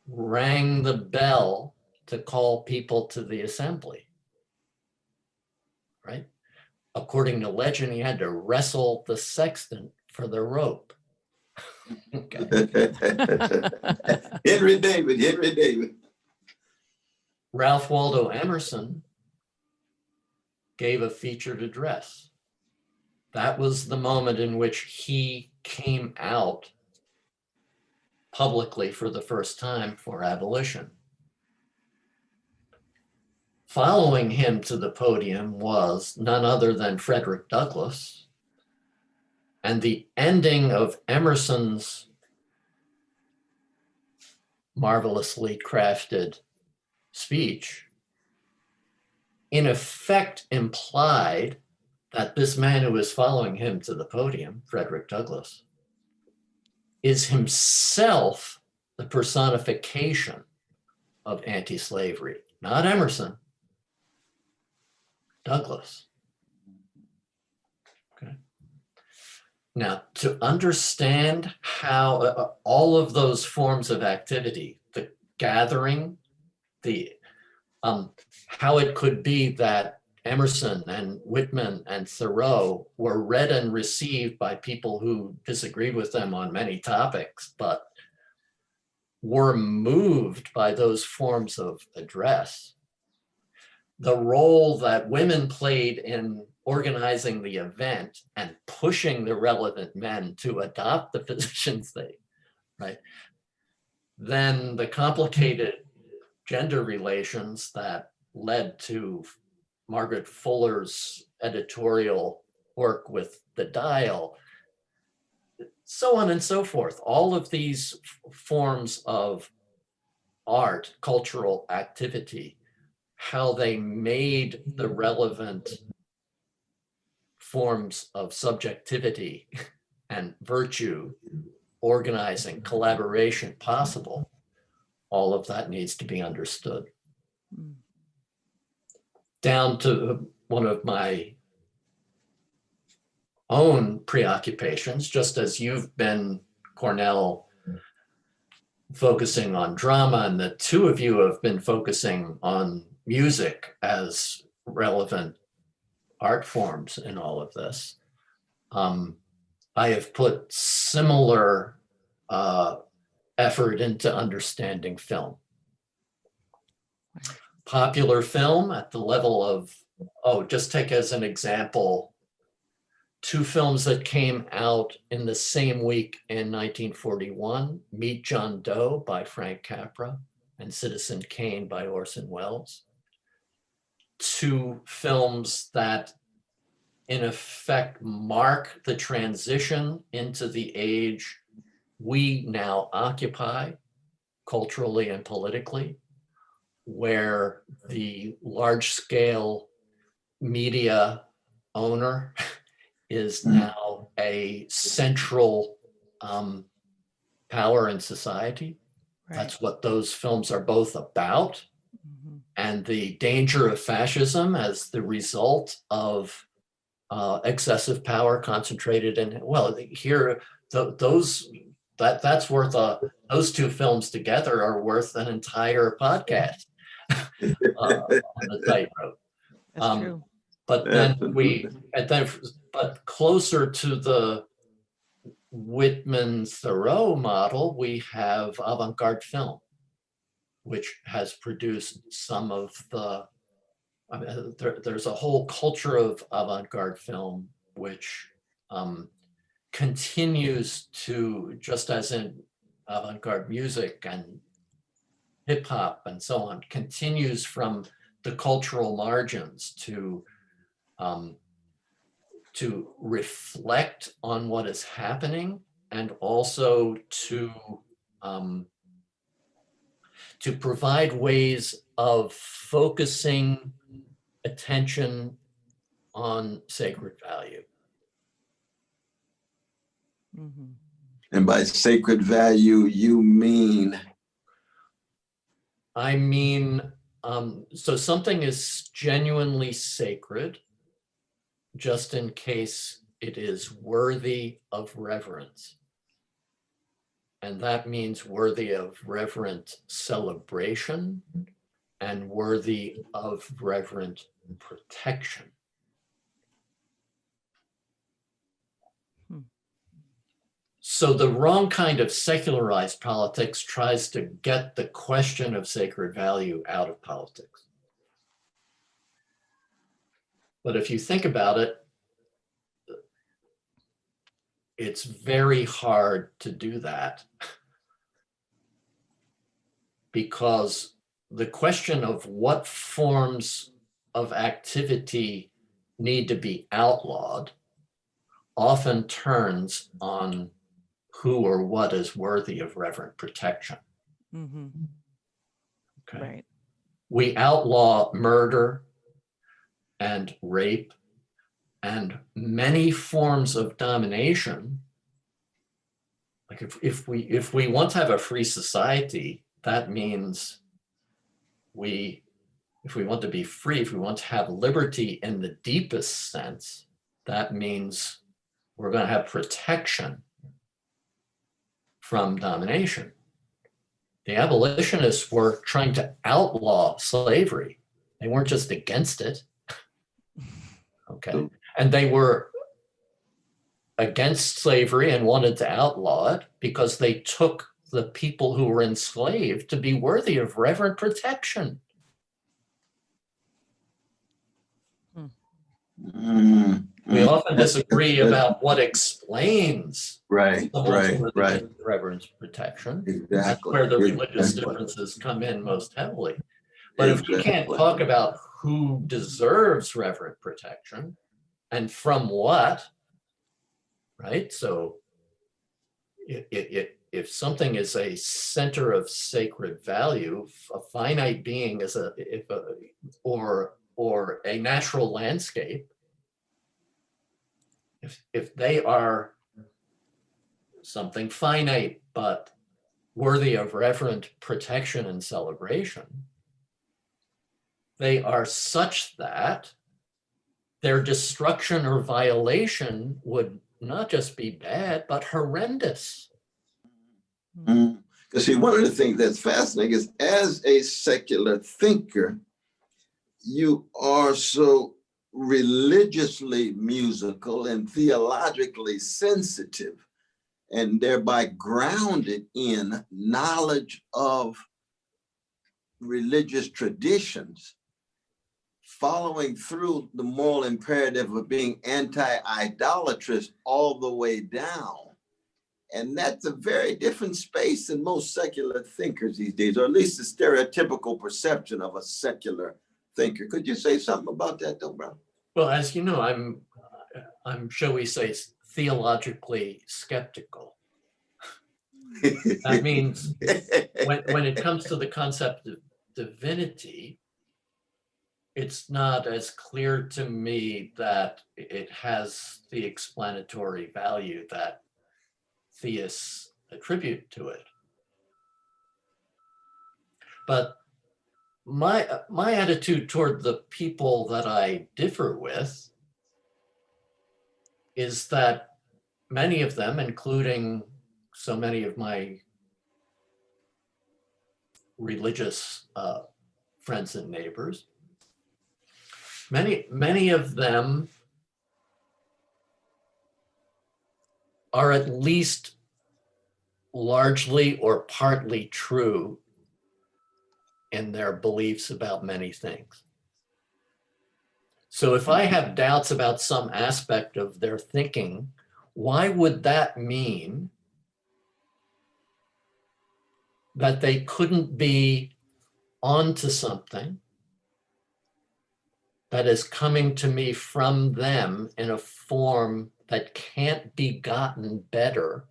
rang the bell to call people to the assembly, right? According to legend, he had to wrestle the sexton for the rope. Henry David. Ralph Waldo Emerson gave a featured address. That was the moment in which he came out publicly for the first time for abolition. Following him to the podium was none other than Frederick Douglass, and the ending of Emerson's marvelously crafted speech in effect implied that this man who was following him to the podium, Frederick Douglass, is himself the personification of anti-slavery, not Emerson, Douglass. Okay. Now, to understand how all of those forms of activity, the gathering, the how it could be that Emerson and Whitman and Thoreau were read and received by people who disagreed with them on many topics, but were moved by those forms of address. The role that women played in organizing the event and pushing the relevant men to adopt the positions they, right? Then the complicated gender relations that led to Margaret Fuller's editorial work with The Dial, so on and so forth. All of these forms of art, cultural activity, how they made the relevant forms of subjectivity and virtue, organizing, collaboration possible, all of that needs to be understood. Down to one of my own preoccupations, just as you've been, Cornel, focusing on drama, and the two of you have been focusing on music as relevant art forms in all of this. I have put similar effort into understanding film. Popular film at the level of, just take as an example, two films that came out in the same week in 1941, Meet John Doe by Frank Capra and Citizen Kane by Orson Welles. Two films that in effect mark the transition into the age we now occupy culturally and politically, where the large-scale media owner is now a central power in society. Right. That's what those films are both about. Mm-hmm. And the danger of fascism as the result of excessive power concentrated in, well, here, that's worth those two films together are worth an entire podcast on the tightrope. That's true. But then but closer to the Whitman-Thoreau model, we have avant-garde film, which has produced some of the, there's a whole culture of avant-garde film, which continues to, just as in avant-garde music and hip hop and so on, continues from the cultural margins to reflect on what is happening, and also to provide ways of focusing attention on sacred value. Mm-hmm. And by sacred value, you mean? I mean, so something is genuinely sacred just in case it is worthy of reverence. And that means worthy of reverent celebration and worthy of reverent protection. So the wrong kind of secularized politics tries to get the question of sacred value out of politics. But if you think about it, it's very hard to do that, because the question of what forms of activity need to be outlawed often turns on who or what is worthy of reverent protection. Mm-hmm. Okay. Right. We outlaw murder and rape and many forms of domination. Like if we want to have a free society, that means we if we want to be free, if we want to have liberty in the deepest sense, that means we're going to have protection from domination. The abolitionists were trying to outlaw slavery. They weren't just against it. Okay. And they were against slavery and wanted to outlaw it because they took the people who were enslaved to be worthy of reverent protection. We often disagree about what explains reverence protection. Exactly. That's where the religious differences come in most heavily. But if we can't talk about who deserves reverent protection and from what, right? So if something is a center of sacred value, a finite being is or a natural landscape, if they are something finite but worthy of reverent protection and celebration, they are such that their destruction or violation would not just be bad, but horrendous. Because see, one of the things that's fascinating is as a secular thinker, you are so religiously musical and theologically sensitive, and thereby grounded in knowledge of religious traditions, following through the moral imperative of being anti-idolatrous all the way down. And that's a very different space than most secular thinkers these days, or at least the stereotypical perception of a secular thinker. Could you say something about that, though, bro? Well, as you know, I'm, shall we say, theologically skeptical. That means when it comes to the concept of divinity, it's not as clear to me that it has the explanatory value that theists attribute to it. But my attitude toward the people that I differ with is that many of them, including so many of my religious friends and neighbors, many of them are at least largely or partly true in their beliefs about many things. So if I have doubts about some aspect of their thinking, why would that mean that they couldn't be onto something that is coming to me from them in a form that can't be gotten better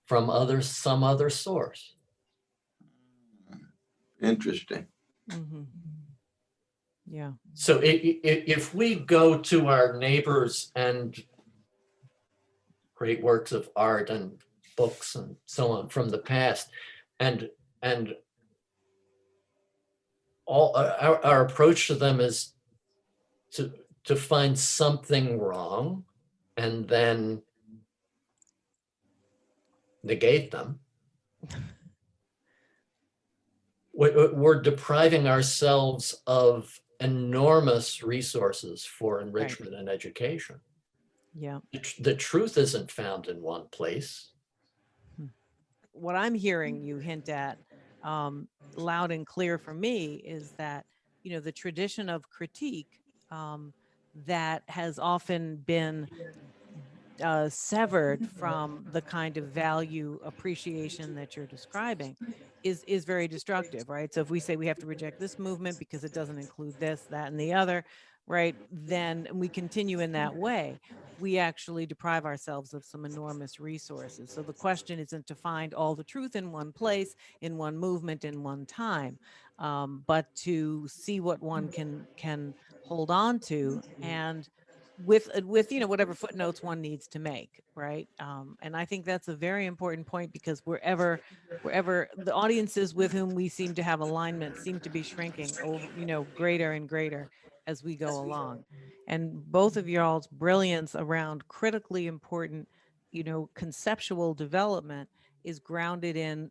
from some other source? Interesting. Mm-hmm. Yeah. So if we go to our neighbors and great works of art and books and so on from the past, and all our approach to them is to find something wrong and then negate them, we're depriving ourselves of enormous resources for enrichment and education. Yeah. The truth isn't found in one place. What I'm hearing you hint at loud and clear for me is that, you know, the tradition of critique that has often been severed from the kind of value appreciation that you're describing is very destructive, right? So if we say we have to reject this movement because it doesn't include this, that, and the other, right, then we continue in that way, we actually deprive ourselves of some enormous resources. So the question isn't to find all the truth in one place, in one movement, in one time, but to see what one can hold on to and with whatever footnotes one needs to make, right? And I think that's a very important point, because wherever the audiences with whom we seem to have alignment seem to be shrinking over, greater and greater as we go along. And both of y'all's brilliance around critically important, conceptual development is grounded in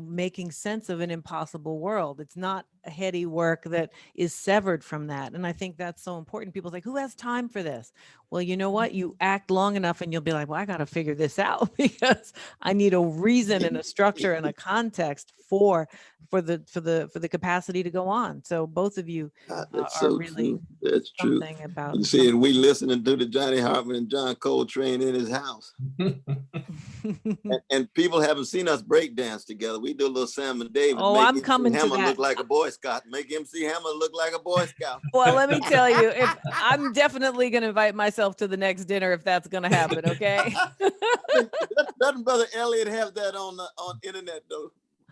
making sense of an impossible world. It's not a heady work that is severed from that. And I think that's so important. People think, who has time for this? Well, you know what? You act long enough and you'll be like, well, I got to figure this out because I need a reason and a structure and a context for the capacity to go on. So both of you That's are so really true. That's true. something about. You see, and we listening to the Johnny Hartman and John Coltrane in his house. and people haven't seen us break dance together. We do a little Sam and David. Oh, I'm coming to Hammer that. look like a Boy Scout. Make MC Hammer look like a Boy Scout. Well, let me tell you, if I'm definitely going to invite myself to the next dinner if that's going to happen. Okay. Doesn't Brother Elliot have that on internet though?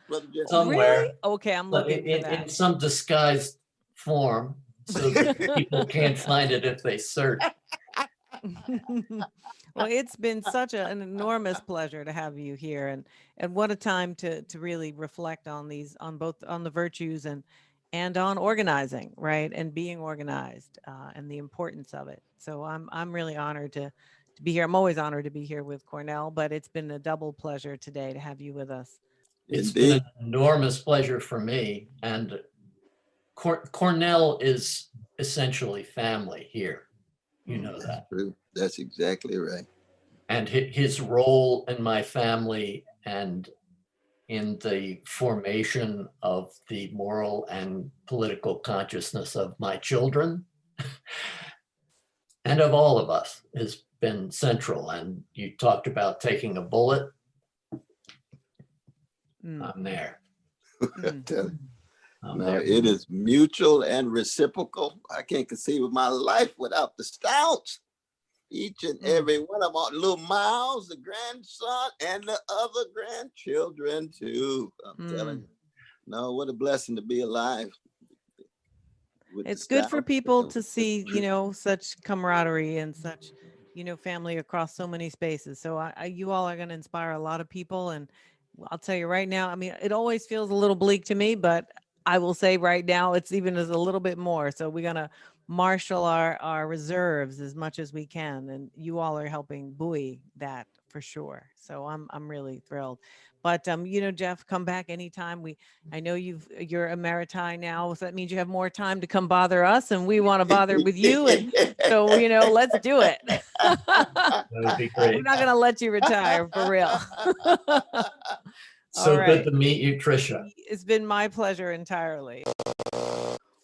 Brother Jeffery? Somewhere. Really? Okay, I'm looking for that. In some disguised form, so that people can't find it if they search. Well, it's been such an enormous pleasure to have you here, and what a time to really reflect on the virtues and on organizing, right, and being organized, and the importance of it. So I'm really honored to be here. I'm always honored to be here with Cornel, but it's been a double pleasure today to have you with us. It's been an enormous pleasure for me, and Cornel is essentially family here. You know that. True. That's exactly right. And his role in my family and in the formation of the moral and political consciousness of my children and of all of us has been central. And you talked about taking a bullet. I'm there. No, it is mutual and reciprocal. I can't conceive of my life without the Stouts. Each and every one of them, little Miles, the grandson, and the other grandchildren too. I'm telling you. No, what a blessing to be alive. It's good for people to see, such camaraderie and such, family across so many spaces. So you all are going to inspire a lot of people. And I'll tell you right now, I mean, it always feels a little bleak to me, but I will say right now, it's even as a little bit more. So we're going to marshal our reserves as much as we can. And you all are helping buoy that for sure. So I'm really thrilled. But, Jeff, come back anytime. I know you're emeriti now, so that means you have more time to come bother us, and we want to bother with you. And so, let's do it. That would be great. We're not going to let you retire, for real. So good to meet you, Tricia. It's been my pleasure entirely.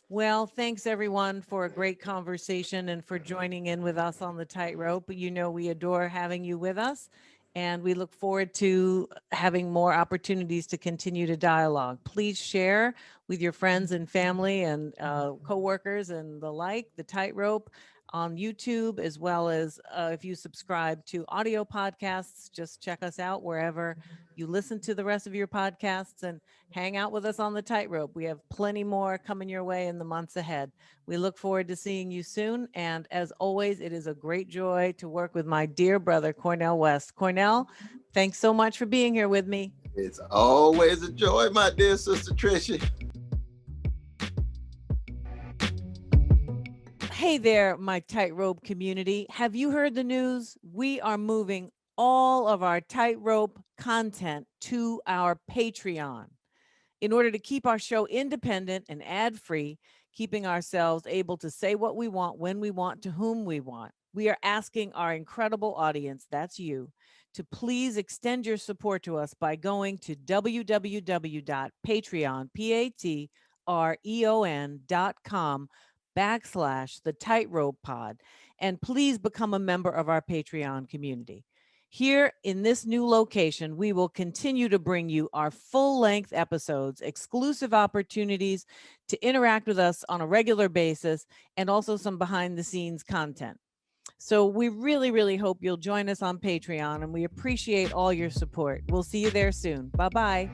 Well, thanks everyone for a great conversation and for joining in with us on the tightrope. We adore having you with us, and we look forward to having more opportunities to continue to dialogue. Please share with your friends and family and coworkers and the like, the tightrope on YouTube, as well as if you subscribe to audio podcasts, just check us out wherever you listen to the rest of your podcasts and hang out with us on the tightrope. We have plenty more coming your way in the months ahead. We look forward to seeing you soon. And as always, it is a great joy to work with my dear brother, Cornel West. Cornel, thanks so much for being here with me. It's always a joy, my dear sister Tricia. Hey there, my tightrope community. Have you heard the news? We are moving all of our tightrope content to our Patreon in order to keep our show independent and ad-free, keeping ourselves able to say what we want, when we want, to whom we want. We are asking our incredible audience, that's you, to please extend your support to us by going to www.patreon.com/the tightrope pod, and please become a member of our Patreon community. Here in this new location, we will continue to bring you our full-length episodes, exclusive opportunities to interact with us on a regular basis, and also some behind-the-scenes content. So we really, really hope you'll join us on Patreon, and we appreciate all your support. We'll see you there soon. Bye-bye.